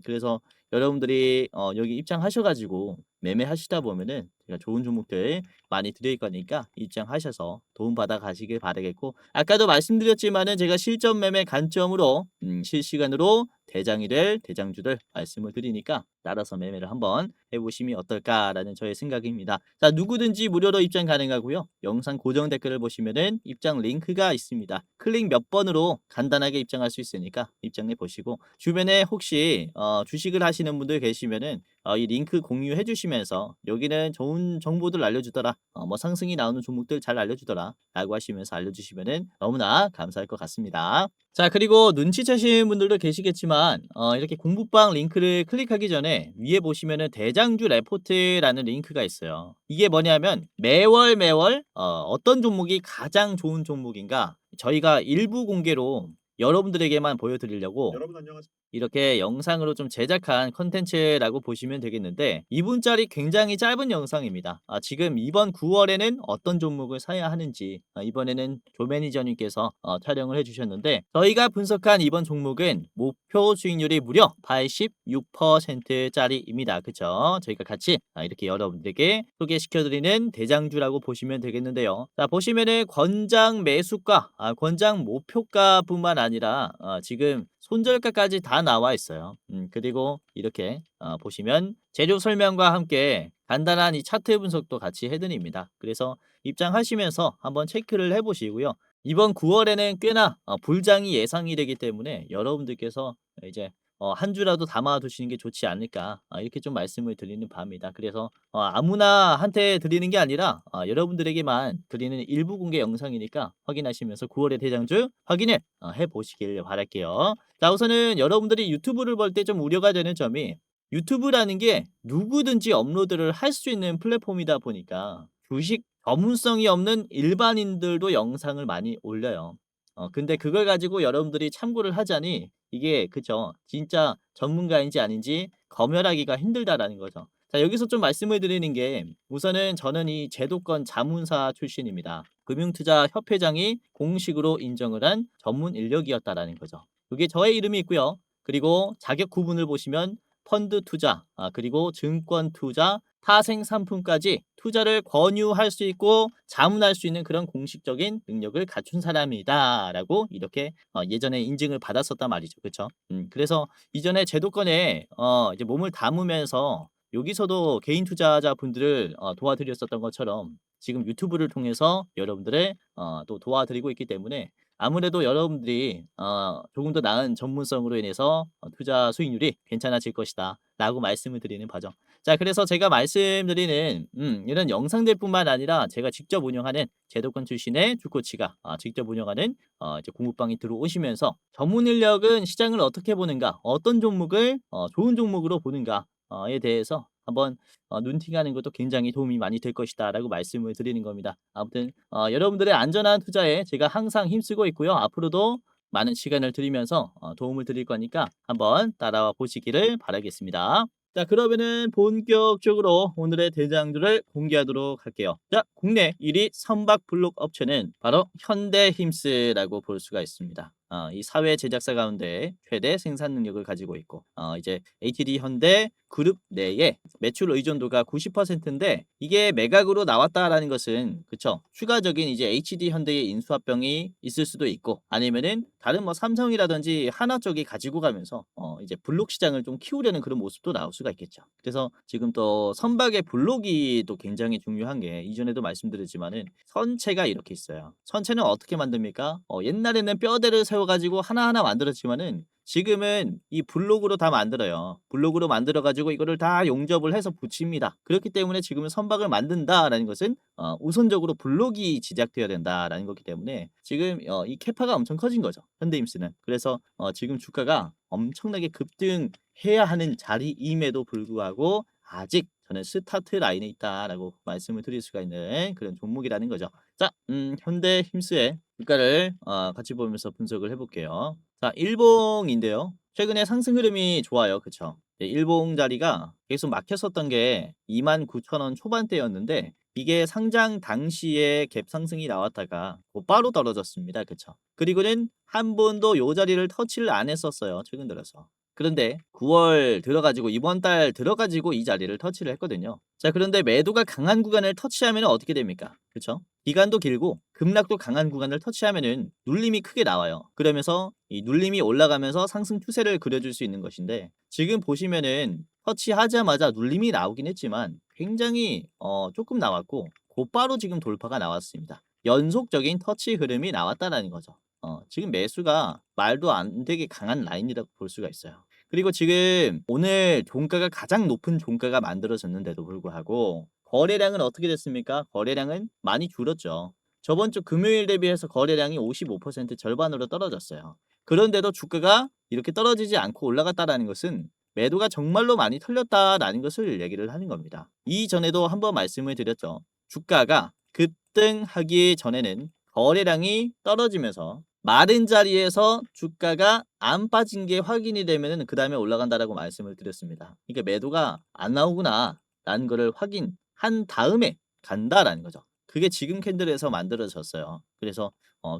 그래서 여러분들이 여기 입장하셔가지고 매매하시다 보면은 제가 좋은 종목들 많이 드릴 거니까 입장하셔서 도움 받아 가시길 바라겠고 아까도 말씀드렸지만은 제가 실전 매매 관점으로 실시간으로 대장이 될 대장주들 말씀을 드리니까 따라서 매매를 한번 해보시면 어떨까라는 저의 생각입니다. 자, 누구든지 무료로 입장 가능하고요. 영상 고정 댓글을 보시면은 입장 링크가 있습니다. 클릭 몇 번으로 간단하게 입장할 수 있으니까 입장해 보시고 주변에 혹시 주식을 하시는 분들 계시면은 이 링크 공유해 주시면서 여기는 좋은 정보들 알려주더라. 뭐 상승이 나오는 종목들 잘 알려주더라. 라고 하시면서 알려주시면은 너무나 감사할 것 같습니다. 자, 그리고 눈치채시는 분들도 계시겠지만 이렇게 공부방 링크를 클릭하기 전에 위에 보시면은 대장주 레포트라는 링크가 있어요. 이게 뭐냐면 매월 어떤 종목이 가장 좋은 종목인가 저희가 일부 공개로 여러분들에게만 보여드리려고 여러분 안녕하세요. 이렇게 영상으로 좀 제작한 컨텐츠라고 보시면 되겠는데 2분짜리 굉장히 짧은 영상입니다. 지금 이번 9월에는 어떤 종목을 사야 하는지 이번에는 조 매니저님께서 촬영을 해주셨는데 저희가 분석한 이번 종목은 목표 수익률이 무려 86%짜리입니다. 그쵸? 저희가 같이 이렇게 여러분들에게 소개시켜드리는 대장주라고 보시면 되겠는데요. 자, 보시면은 권장 매수가, 권장 목표가뿐만 아니라 지금 손절가까지 다 나와 있어요. 그리고 이렇게 보시면 재료 설명과 함께 간단한 이 차트 분석도 같이 해드립니다. 그래서 입장하시면서 한번 체크를 해보시고요. 이번 9월에는 꽤나 불장이 예상이 되기 때문에 여러분들께서 이제 한 주라도 담아 두시는 게 좋지 않을까 이렇게 좀 말씀을 드리는 바입니다. 그래서 아무나 한테 드리는 게 아니라 여러분들에게만 드리는 일부 공개 영상이니까 확인하시면서 9월의 대장주 확인을 해보시길 바랄게요. 자, 우선은 여러분들이 유튜브를 볼 때 좀 우려가 되는 점이 유튜브라는 게 누구든지 업로드를 할 수 있는 플랫폼이다 보니까 주식 전문성이 없는 일반인들도 영상을 많이 올려요. 근데 그걸 가지고 여러분들이 참고를 하자니 이게 그쵸. 진짜 전문가인지 아닌지 검열하기가 힘들다라는 거죠. 자, 여기서 좀 말씀을 드리는 게 우선은 저는 이 제도권 자문사 출신입니다. 금융투자협회장이 공식으로 인정을 한 전문 인력이었다라는 거죠. 그게 저의 이름이 있고요. 그리고 자격 구분을 보시면 펀드 투자, 그리고 증권 투자, 타생 상품까지 투자를 권유할 수 있고 자문할 수 있는 그런 공식적인 능력을 갖춘 사람이다라고 이렇게 예전에 인증을 받았었단 말이죠. 그렇죠? 그래서 이전에 제도권에 이제 몸을 담으면서 여기서도 개인 투자자 분들을 도와드렸었던 것처럼 지금 유튜브를 통해서 여러분들을 또 도와드리고 있기 때문에 아무래도 여러분들이 조금 더 나은 전문성으로 인해서 투자 수익률이 괜찮아질 것이다 라고 말씀을 드리는 바죠. 자, 그래서 제가 말씀드리는 이런 영상들뿐만 아니라 제가 직접 운영하는 제도권 출신의 주코치가 직접 운영하는 이제 공부방에 들어오시면서 전문 인력은 시장을 어떻게 보는가, 어떤 종목을 좋은 종목으로 보는가에 대해서 한번 눈팅하는 것도 굉장히 도움이 많이 될 것이다 라고 말씀을 드리는 겁니다. 아무튼 여러분들의 안전한 투자에 제가 항상 힘쓰고 있고요. 앞으로도 많은 시간을 드리면서 도움을 드릴 거니까 한번 따라와 보시기를 바라겠습니다. 자, 그러면은 본격적으로 오늘의 대장주를 공개하도록 할게요. 자, 국내 1위 선박 블록 업체는 바로 현대힘스라고 볼 수가 있습니다. 이 사회 제작사 가운데 최대 생산 능력을 가지고 있고 이제 HT 현대 그룹 내에 매출 의존도가 90%인데 이게 매각으로 나왔다라는 것은 그쵸 추가적인 이제 HD 현대의 인수합병이 있을 수도 있고 아니면은 다른 뭐 삼성이라든지 하나 쪽이 가지고 가면서 이제 블록 시장을 좀 키우려는 그런 모습도 나올 수가 있겠죠. 그래서 지금 또 선박의 블록이 또 굉장히 중요한 게 이전에도 말씀드렸지만은 선체가 이렇게 있어요. 선체는 어떻게 만듭니까? 옛날에는 뼈대를 세워 가지고 하나하나 만들었지만은 지금은 이 블록으로 다 만들어요. 블록으로 만들어 가지고 이거를 다 용접을 해서 붙입니다. 그렇기 때문에 지금은 선박을 만든다라는 것은 우선적으로 블록이 제작되어야 된다라는 거기 때문에 지금 이 캐파가 엄청 커진 거죠. 현대임스는. 그래서 지금 주가가 엄청나게 급등해야 하는 자리임에도 불구하고 아직 저는 스타트 라인에 있다라고 말씀을 드릴 수가 있는 그런 종목이라는 거죠. 자, 현대힘스의 주가를 같이 보면서 분석을 해볼게요. 자, 일봉인데요. 최근에 상승 흐름이 좋아요. 그쵸? 네, 일봉 자리가 계속 막혔었던 게 29,000원 초반대였는데 이게 상장 당시에 갭 상승이 나왔다가 곧바로 떨어졌습니다. 그쵸? 그리고는 한 번도 요 자리를 터치를 안 했었어요. 최근 들어서. 그런데 9월 들어가지고 이번 달 들어가지고 이 자리를 터치를 했거든요. 자, 그런데 매도가 강한 구간을 터치하면 어떻게 됩니까? 그쵸? 기간도 길고 급락도 강한 구간을 터치하면은 눌림이 크게 나와요. 그러면서 이 눌림이 올라가면서 상승 추세를 그려줄 수 있는 것인데 지금 보시면은 터치하자마자 눌림이 나오긴 했지만 굉장히 조금 나왔고 곧바로 지금 돌파가 나왔습니다. 연속적인 터치 흐름이 나왔다라는 거죠. 지금 매수가 말도 안 되게 강한 라인이라고 볼 수가 있어요. 그리고 지금 오늘 종가가 가장 높은 종가가 만들어졌는데도 불구하고 거래량은 어떻게 됐습니까? 거래량은 많이 줄었죠. 저번 주 금요일 대비해서 거래량이 55% 절반으로 떨어졌어요. 그런데도 주가가 이렇게 떨어지지 않고 올라갔다라는 것은 매도가 정말로 많이 털렸다라는 것을 얘기를 하는 겁니다. 이전에도 한번 말씀을 드렸죠. 주가가 급등하기 전에는 거래량이 떨어지면서 마른 자리에서 주가가 안 빠진 게 확인이 되면은 그다음에 올라간다라고 말씀을 드렸습니다. 그러니까 매도가 안 나오구나라는 거를 확인한 다음에 간다라는 거죠. 그게 지금 캔들에서 만들어졌어요. 그래서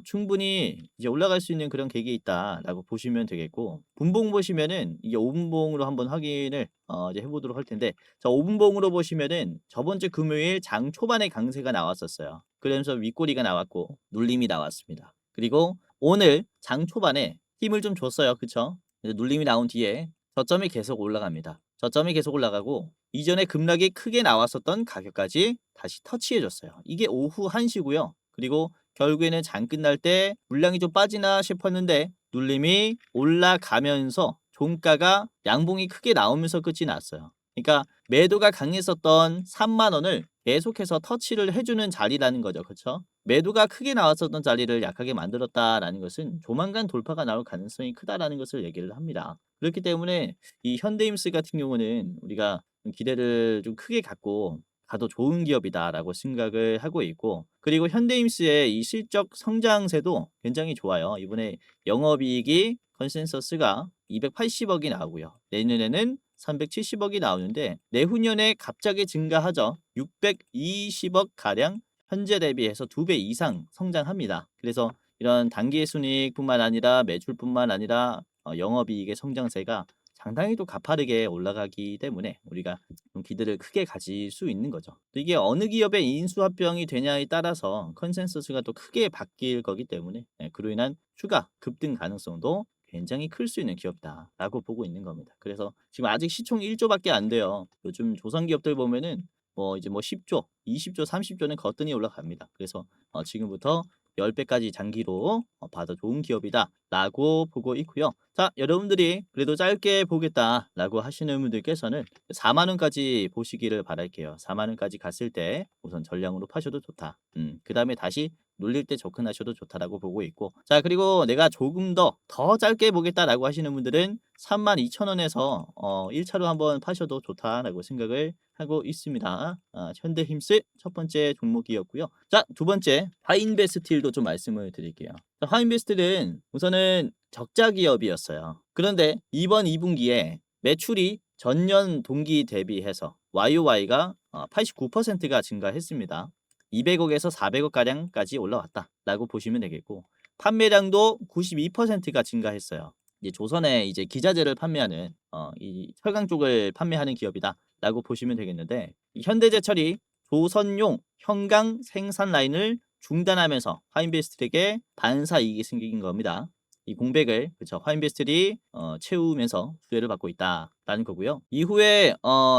충분히 이제 올라갈 수 있는 그런 계기 있다라고 보시면 되겠고 분봉 보시면은 이게 5분봉으로 한번 확인을 이제 해보도록 할 텐데 자 5분봉으로 보시면은 저번 주 금요일 장 초반에 강세가 나왔었어요. 그러면서 윗꼬리가 나왔고 눌림이 나왔습니다. 그리고 오늘 장 초반에 힘을 좀 줬어요. 그쵸? 그래서 눌림이 나온 뒤에 저점이 계속 올라갑니다. 저점이 계속 올라가고 이전에 급락이 크게 나왔었던 가격까지 다시 터치해줬어요. 이게 오후 1시고요. 그리고 결국에는 장 끝날 때 물량이 좀 빠지나 싶었는데 눌림이 올라가면서 종가가 양봉이 크게 나오면서 끝이 났어요. 그러니까 매도가 강했었던 3만 원을 계속해서 터치를 해주는 자리라는 거죠. 그렇죠? 매도가 크게 나왔었던 자리를 약하게 만들었다라는 것은 조만간 돌파가 나올 가능성이 크다라는 것을 얘기를 합니다. 그렇기 때문에 이 현대임스 같은 경우는 우리가 기대를 좀 크게 갖고 가도 좋은 기업이다라고 생각을 하고 있고 그리고 현대임스의 이 실적 성장세도 굉장히 좋아요. 이번에 영업이익이 컨센서스가 280억이 나오고요. 내년에는 370억이 나오는데 내후년에 갑자기 증가하죠. 620억 가량 현재 대비해서 2배 이상 성장합니다. 그래서 이런 단기 순이익뿐만 아니라 매출뿐만 아니라 영업이익의 성장세가 상당히 또 가파르게 올라가기 때문에 우리가 좀 기대를 크게 가질 수 있는 거죠. 또 이게 어느 기업의 인수합병이 되냐에 따라서 컨센서스가 또 크게 바뀔 거기 때문에 그로 인한 추가 급등 가능성도 굉장히 클 수 있는 기업이다라고 보고 있는 겁니다. 그래서 지금 아직 시총 1조밖에 안 돼요. 요즘 조선 기업들 보면은 뭐 이제 뭐 10조, 20조, 30조는 거뜬히 올라갑니다. 그래서 지금부터 10배까지 장기로 봐도 좋은 기업이다라고 보고 있고요. 자, 여러분들이 그래도 짧게 보겠다라고 하시는 분들께서는 4만 원까지 보시기를 바랄게요. 4만 원까지 갔을 때 우선 전량으로 파셔도 좋다. 그다음에 다시 눌릴 때 접근하셔도 좋다라고 보고 있고 자 그리고 내가 조금 더 짧게 보겠다라고 하시는 분들은 32,000원에서 1차로 한번 파셔도 좋다라고 생각을 하고 있습니다. 현대힘스 첫 번째 종목이었고요. 자, 두 번째 화인베스틸도 좀 말씀을 드릴게요. 자, 화인베스틸은 우선은 적자 기업이었어요. 그런데 이번 2분기에 매출이 전년 동기 대비해서 YOY가 89%가 증가했습니다. 200억에서 400억 가량까지 올라왔다라고 보시면 되겠고 판매량도 92%가 증가했어요. 이제 조선에 이제 기자재를 판매하는 이 철강 쪽을 판매하는 기업이다라고 보시면 되겠는데, 이 현대제철이 조선용 형강 생산 라인을 중단하면서 화인베스트에게 반사 이익이 생긴 겁니다. 이 공백을 그쵸 화인베스트리 채우면서 수혜를 받고 있다라는 거고요. 이후에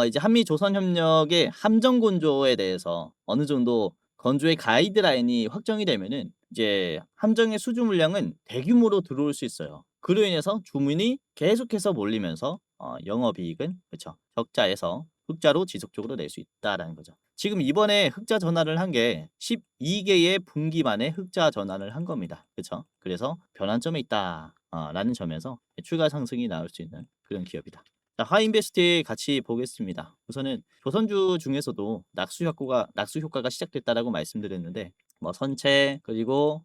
이제 한미 조선 협력의 함정 건조에 대해서 어느 정도 건조의 가이드라인이 확정이 되면은 이제 함정의 수주 물량은 대규모로 들어올 수 있어요. 그로 인해서 주문이 계속해서 몰리면서 영업이익은 그쵸 적자에서 흑자로 지속적으로 낼 수 있다라는 거죠. 지금 이번에 흑자 전환을 한 게 12개의 분기 만에 흑자 전환을 한 겁니다. 그쵸? 그래서 변환점에 있다 라는 점에서 추가 상승이 나올 수 있는 그런 기업이다. 자, 하인베스트 같이 보겠습니다. 우선은 조선주 중에서도 낙수 효과가 시작됐다라고 말씀드렸는데, 뭐 선체 그리고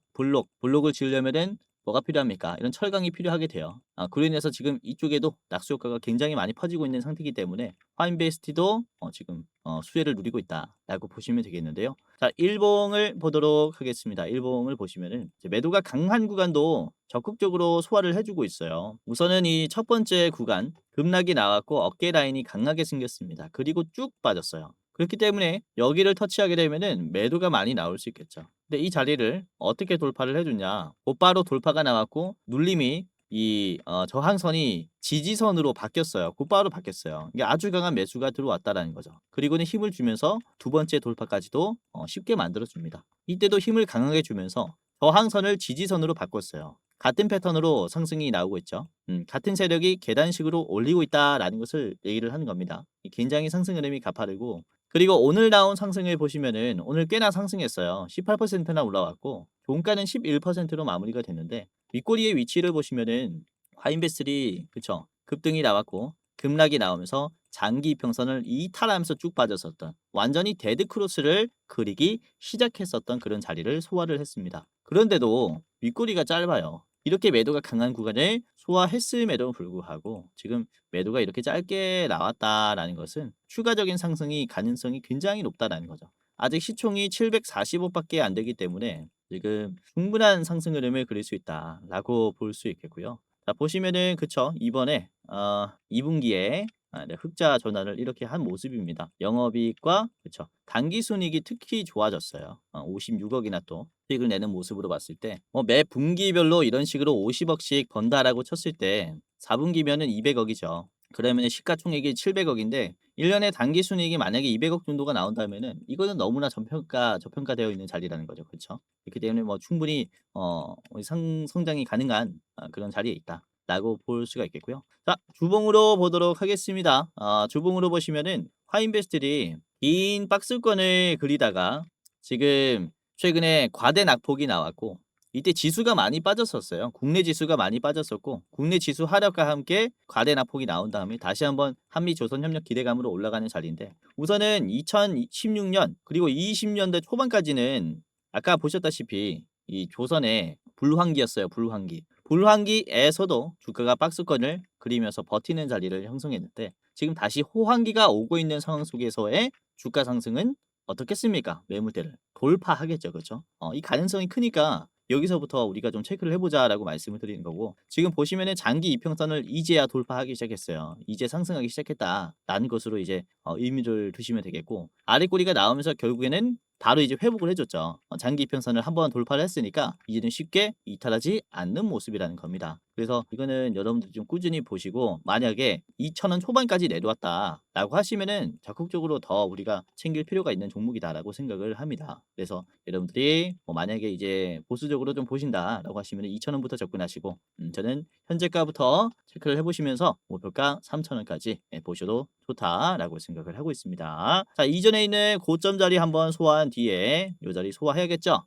블록을 지으려면은 뭐가 필요합니까? 이런 철강이 필요하게 돼요. 그로 인해서 지금 이쪽에도 낙수 효과가 굉장히 많이 퍼지고 있는 상태이기 때문에 화인베스트도 지금 수혜를 누리고 있다라고 보시면 되겠는데요. 자, 일봉을 보도록 하겠습니다. 일봉을 보시면은 이제 매도가 강한 구간도 적극적으로 소화를 해주고 있어요. 우선은 이 첫 번째 구간 급락이 나왔고 어깨 라인이 강하게 생겼습니다. 그리고 쭉 빠졌어요. 그렇기 때문에 여기를 터치하게 되면은 매도가 많이 나올 수 있겠죠. 근데 이 자리를 어떻게 돌파를 해주냐? 곧바로 돌파가 나왔고 눌림이 이 저항선이 지지선으로 바뀌었어요. 곧바로 바뀌었어요. 이게 아주 강한 매수가 들어왔다라는 거죠. 그리고는 힘을 주면서 두 번째 돌파까지도 쉽게 만들어줍니다. 이때도 힘을 강하게 주면서 저항선을 지지선으로 바꿨어요. 같은 패턴으로 상승이 나오고 있죠. 같은 세력이 계단식으로 올리고 있다라는 것을 얘기를 하는 겁니다. 굉장히 상승 흐름이 가파르고, 그리고 오늘 나온 상승을 보시면은 오늘 꽤나 상승했어요. 18%나 올라왔고 종가는 11%로 마무리가 됐는데, 윗꼬리의 위치를 보시면은 화인베스리 그쵸 급등이 나왔고 급락이 나오면서 장기 이평선을 이탈하면서 쭉 빠졌었던, 완전히 데드 크로스를 그리기 시작했었던 그런 자리를 소화를 했습니다. 그런데도 윗꼬리가 짧아요. 이렇게 매도가 강한 구간을 소화했음에도 불구하고 지금 매도가 이렇게 짧게 나왔다라는 것은 추가적인 상승이 가능성이 굉장히 높다라는 거죠. 아직 시총이 745밖에 안 되기 때문에 지금 충분한 상승 흐름을 그릴 수 있다라고 볼 수 있겠고요. 자, 보시면은 그쵸 이번에 2분기에 네, 흑자 전환을 이렇게 한 모습입니다. 영업이익과 그쵸 당기순이익이 특히 좋아졌어요. 56억이나 또 수익을 내는 모습으로 봤을 때 매 분기별로 이런 식으로 50억씩 번다라고 쳤을 때 4분기면은 200억이죠. 그러면 시가총액이 700억인데 1년에 당기순이익이 만약에 200억 정도가 나온다면은 이거는 너무나 저평가되어 있는 자리라는 거죠. 그렇죠? 그렇기 때문에 뭐 충분히 성장이 가능한 그런 자리에 있다라고 볼 수가 있겠고요. 자, 주봉으로 보도록 하겠습니다. 주봉으로 보시면은 화인베스트리 긴 박스권을 그리다가 지금 최근에 과대 낙폭이 나왔고, 이때 지수가 많이 빠졌었어요. 국내 지수가 많이 빠졌었고, 국내 지수 하락과 함께 과대 낙폭이 나온 다음에 다시 한번 한미 조선 협력 기대감으로 올라가는 자리인데, 우선은 2016년 그리고 20년대 초반까지는 아까 보셨다시피 이 조선의 불황기였어요. 불황기에서도 주가가 박스권을 그리면서 버티는 자리를 형성했는데, 지금 다시 호황기가 오고 있는 상황 속에서의 주가 상승은 어떻겠습니까? 매물대를 돌파하겠죠. 그렇죠? 이 가능성이 크니까 여기서부터 우리가 좀 체크를 해보자라고 말씀을 드리는 거고, 지금 보시면은 장기 이평선을 이제야 돌파하기 시작했어요. 이제 상승하기 시작했다라는 것으로 이제 의미를 두시면 되겠고, 아래 꼬리가 나오면서 결국에는 바로 이제 회복을 해줬죠. 장기 이평선을 한번 돌파를 했으니까 이제는 쉽게 이탈하지 않는 모습이라는 겁니다. 그래서 이거는 여러분들 좀 꾸준히 보시고, 만약에 2,000원 초반까지 내려왔다라고 하시면은 적극적으로 더 우리가 챙길 필요가 있는 종목이다라고 생각을 합니다. 그래서 여러분들이 만약에 이제 보수적으로 좀 보신다라고 하시면 2,000원부터 접근하시고, 저는 현재가부터 체크를 해보시면서 목표가 3,000원까지 보셔도 좋다라고 생각을 하고 있습니다. 자, 이전에 있는 고점 자리 한번 소화한 뒤에 이 자리 소화해야겠죠.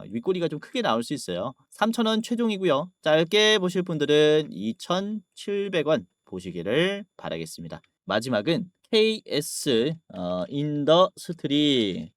윗꼬리가 좀 크게 나올 수 있어요. 3,000원 최종이고요. 짧게 보실 분들은 2,700원 보시기를 바라겠습니다. 마지막은 KS 인더스트리라는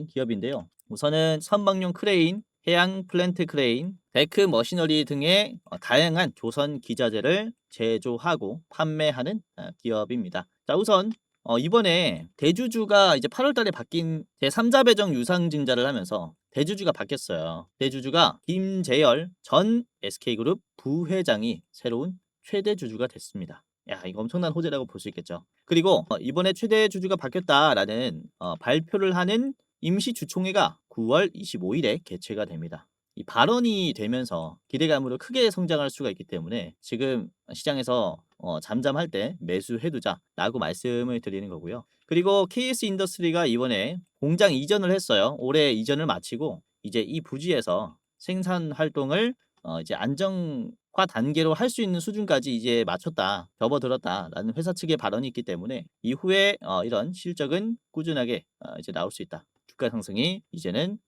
기업인데요. 우선은 선박용 크레인, 해양 플랜트 크레인, 데크 머시너리 등의 다양한 조선 기자재를 제조하고 판매하는 기업입니다. 자, 우선 이번에 대주주가 이제 8월 달에 바뀐 제3자 배정 유상 증자를 하면서 대주주가 바뀌었어요. 대주주가 김재열 전 SK그룹 부회장이 새로운 최대 주주가 됐습니다. 야, 이거 엄청난 호재라고 볼 수 있겠죠. 그리고 이번에 최대 주주가 바뀌었다라는 발표를 하는 임시주총회가 9월 25일에 개최가 됩니다. 이 발언이 되면서 기대감으로 크게 성장할 수가 있기 때문에 지금 시장에서 잠잠할 때 매수해두자라고 말씀을 드리는 거고요. 그리고 KS 인더스트리가 이번에 공장 이전을 했어요. 올해 이전을 마치고 이제 이 부지에서 생산 활동을 이제 안정화 단계로 할 수 있는 수준까지 이제 맞췄다, 접어들었다라는 회사 측의 발언이 있기 때문에 이후에 이런 실적은 꾸준하게 이제 나올 수 있다. 주가 상승이 이제는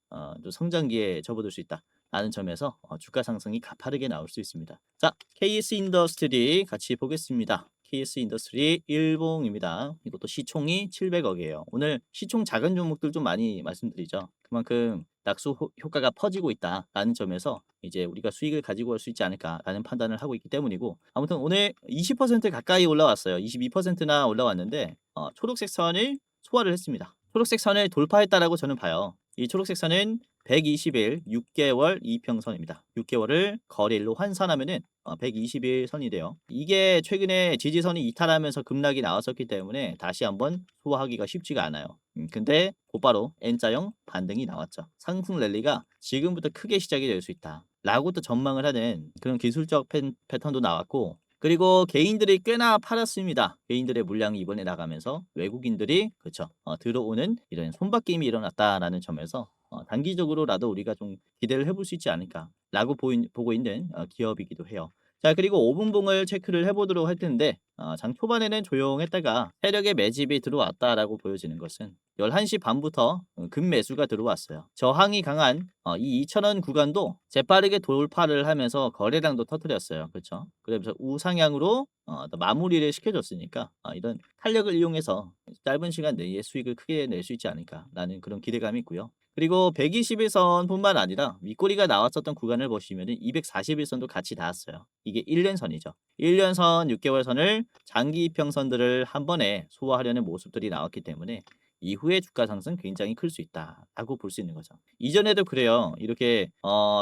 또 성장기에 접어들 수 있다. 라는 점에서 주가 상승이 가파르게 나올 수 있습니다. 자, KS 인더스트리 같이 보겠습니다. KS 인더스트리 일봉입니다. 이것도 시총이 700억이에요. 오늘 시총 작은 종목들 좀 많이 말씀드리죠. 그만큼 낙수 효과가 퍼지고 있다라는 점에서 이제 우리가 수익을 가지고 올 수 있지 않을까라는 판단을 하고 있기 때문이고, 아무튼 오늘 20% 가까이 올라왔어요. 22%나 올라왔는데 초록색 선을 소화를 했습니다. 초록색 선을 돌파했다라고 저는 봐요. 이 초록색 선은 120일 6개월 이평선입니다. 6개월을 거래일로 환산하면은 120일 선이 돼요. 이게 최근에 지지선이 이탈하면서 급락이 나왔었기 때문에 다시 한번 소화하기가 쉽지가 않아요. 근데 곧바로 N자형 반등이 나왔죠. 상승 랠리가 지금부터 크게 시작이 될 수 있다 라고 또 전망을 하는 그런 기술적 패턴도 나왔고, 그리고 개인들이 꽤나 팔았습니다. 개인들의 물량이 이번에 나가면서 외국인들이 그렇죠 들어오는 이런 손바뀜이 일어났다라는 점에서 단기적으로라도 우리가 좀 기대를 해볼 수 있지 않을까라고 보고 있는 기업이기도 해요. 자, 그리고 5분봉을 체크를 해보도록 할 텐데 장 초반에는 조용했다가 세력의 매집이 들어왔다라고 보여지는 것은 11시 반부터 급매수가 들어왔어요. 저항이 강한 이 2,000원 구간도 재빠르게 돌파를 하면서 거래량도 터뜨렸어요. 그렇죠? 그래서 우상향으로 마무리를 시켜줬으니까 이런 탄력을 이용해서 짧은 시간 내에 수익을 크게 낼 수 있지 않을까라는 그런 기대감이 있고요. 그리고 121선뿐만 아니라 윗꼬리가 나왔었던 구간을 보시면 241선도 같이 닿았어요. 이게 1년선이죠. 1년선, 6개월선을 장기 이평선들을 한 번에 소화하려는 모습들이 나왔기 때문에 이후에 주가 상승 굉장히 클 수 있다라고 볼 수 있는 거죠. 이전에도 그래요. 이렇게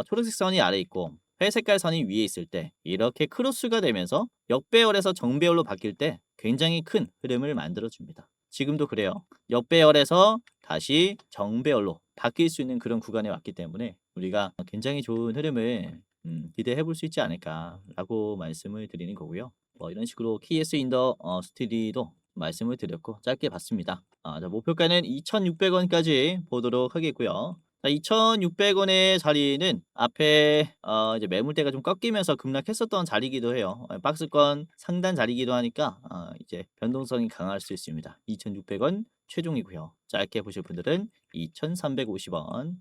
초록색 선이 아래 있고 회색깔 선이 위에 있을 때 이렇게 크로스가 되면서 역배열에서 정배열로 바뀔 때 굉장히 큰 흐름을 만들어 줍니다. 지금도 그래요. 역배열에서 다시 정배열로 바뀔 수 있는 그런 구간에 왔기 때문에 우리가 굉장히 좋은 흐름을 기대해 볼 수 있지 않을까라고 말씀을 드리는 거고요. 이런 식으로 KS 인더 스트리도 말씀을 드렸고 짧게 봤습니다. 자, 목표가는 2,600원까지 보도록 하겠고요. 2,600원의 자리는 앞에 이제 매물대가 좀 꺾이면서 급락했었던 자리이기도 해요. 박스권 상단 자리이기도 하니까 이제 변동성이 강할 수 있습니다. 2,600원 최종이고요. 짧게 보실 분들은 2,350원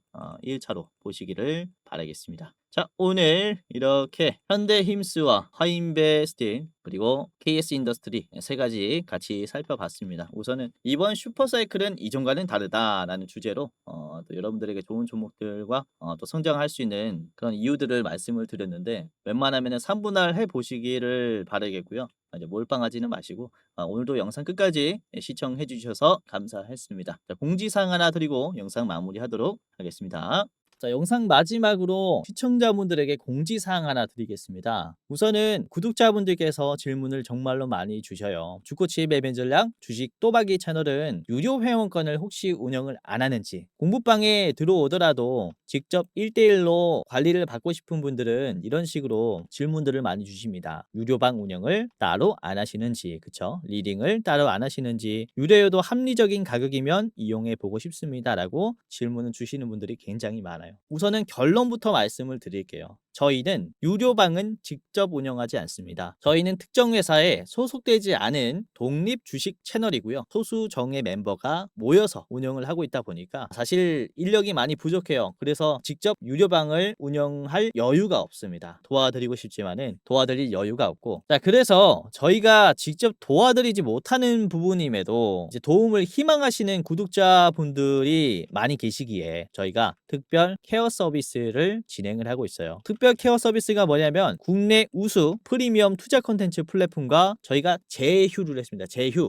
1차로 보시기를 바라겠습니다. 자, 오늘 이렇게 현대힘스와 화인베스트 그리고 KS 인더스트리 세 가지 같이 살펴봤습니다. 우선은 이번 슈퍼사이클은 이전과는 다르다라는 주제로 또 여러분들에게 좋은 종목들과 또 성장할 수 있는 그런 이유들을 말씀을 드렸는데 웬만하면 3분할 해보시기를 바라겠고요. 이제 몰빵하지는 마시고 오늘도 영상 끝까지 시청해 주셔서 감사했습니다. 자, 공지사항 하나 드리고 영상 마무리하도록 하겠습니다. 자, 영상 마지막으로 시청자분들에게 공지사항 하나 드리겠습니다. 우선은 구독자분들께서 질문을 정말로 많이 주셔요. 주코치 매매 전략 주식 또박이 채널은 유료 회원권을 혹시 운영을 안 하는지, 공부방에 들어오더라도 직접 1대1로 관리를 받고 싶은 분들은 이런 식으로 질문들을 많이 주십니다. 유료방 운영을 따로 안 하시는지, 그쵸? 리딩을 따로 안 하시는지, 유료여도 합리적인 가격이면 이용해 보고 싶습니다 라고 질문을 주시는 분들이 굉장히 많아요. 우선은 결론부터 말씀을 드릴게요. 저희는 유료방은 직접 운영하지 않습니다. 저희는 특정 회사에 소속되지 않은 독립 주식 채널이고요. 소수 정예 멤버가 모여서 운영을 하고 있다 보니까 사실 인력이 많이 부족해요. 그래서 직접 유료방을 운영할 여유가 없습니다. 도와드리고 싶지만은 도와드릴 여유가 없고, 자, 그래서 저희가 직접 도와드리지 못하는 부분임에도 이제 도움을 희망하시는 구독자분들이 많이 계시기에 저희가 특별 케어 서비스를 진행을 하고 있어요. 특별 케어 서비스가 뭐냐면 국내 우수 프리미엄 투자 콘텐츠 플랫폼과 저희가 제휴를 했습니다.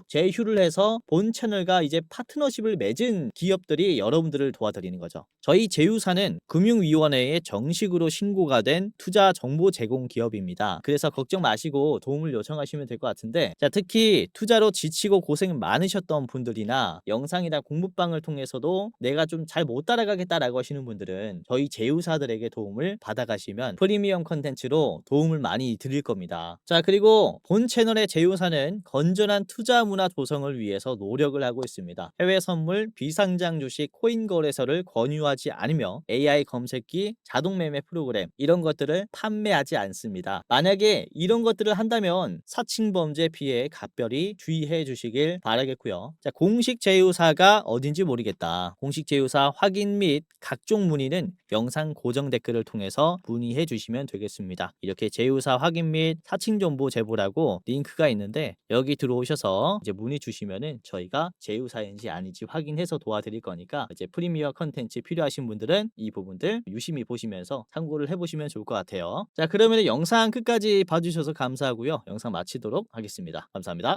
제휴를 해서 본 채널과 이제 파트너십을 맺은 기업들이 여러분들을 도와드리는 거죠. 저희 제휴사는 금융위원회에 정식으로 신고가 된 투자 정보 제공 기업입니다. 그래서 걱정 마시고 도움을 요청하시면 될 것 같은데, 자, 특히 투자로 지치고 고생 많으셨던 분들이나 영상이나 공부방을 통해서도 내가 좀 잘 못 따라가겠다라고 하시는 분들은 저희 제휴사들에게 도움을 받아가시면 프리미엄 컨텐츠로 도움을 많이 드릴 겁니다. 자, 그리고 본 채널의 제휴사는 건전한 투자 문화 조성을 위해서 노력을 하고 있습니다. 해외 선물, 비상장 주식, 코인 거래소를 권유하지 않으며 AI 검색기, 자동 매매 프로그램 이런 것들을 판매하지 않습니다. 만약에 이런 것들을 한다면 사칭범죄 피해에 각별히 주의해 주시길 바라겠고요. 자, 공식 제휴사가 어딘지 모르겠다. 공식 제휴사 확인 및 각종 문의는 영상 고정 댓글을 통해서 문의해 주시면 되겠습니다. 이렇게 제휴사 확인 및 사칭 정보 제보라고 링크가 있는데 여기 들어오셔서 이제 문의 주시면은 저희가 제휴사인지 아닌지 확인해서 도와드릴 거니까 이제 프리미어 컨텐츠 필요하신 분들은 이 부분들 유심히 보시면서 참고를 해보시면 좋을 것 같아요. 자, 그러면 영상 끝까지 봐주셔서 감사하고요. 영상 마치도록 하겠습니다. 감사합니다.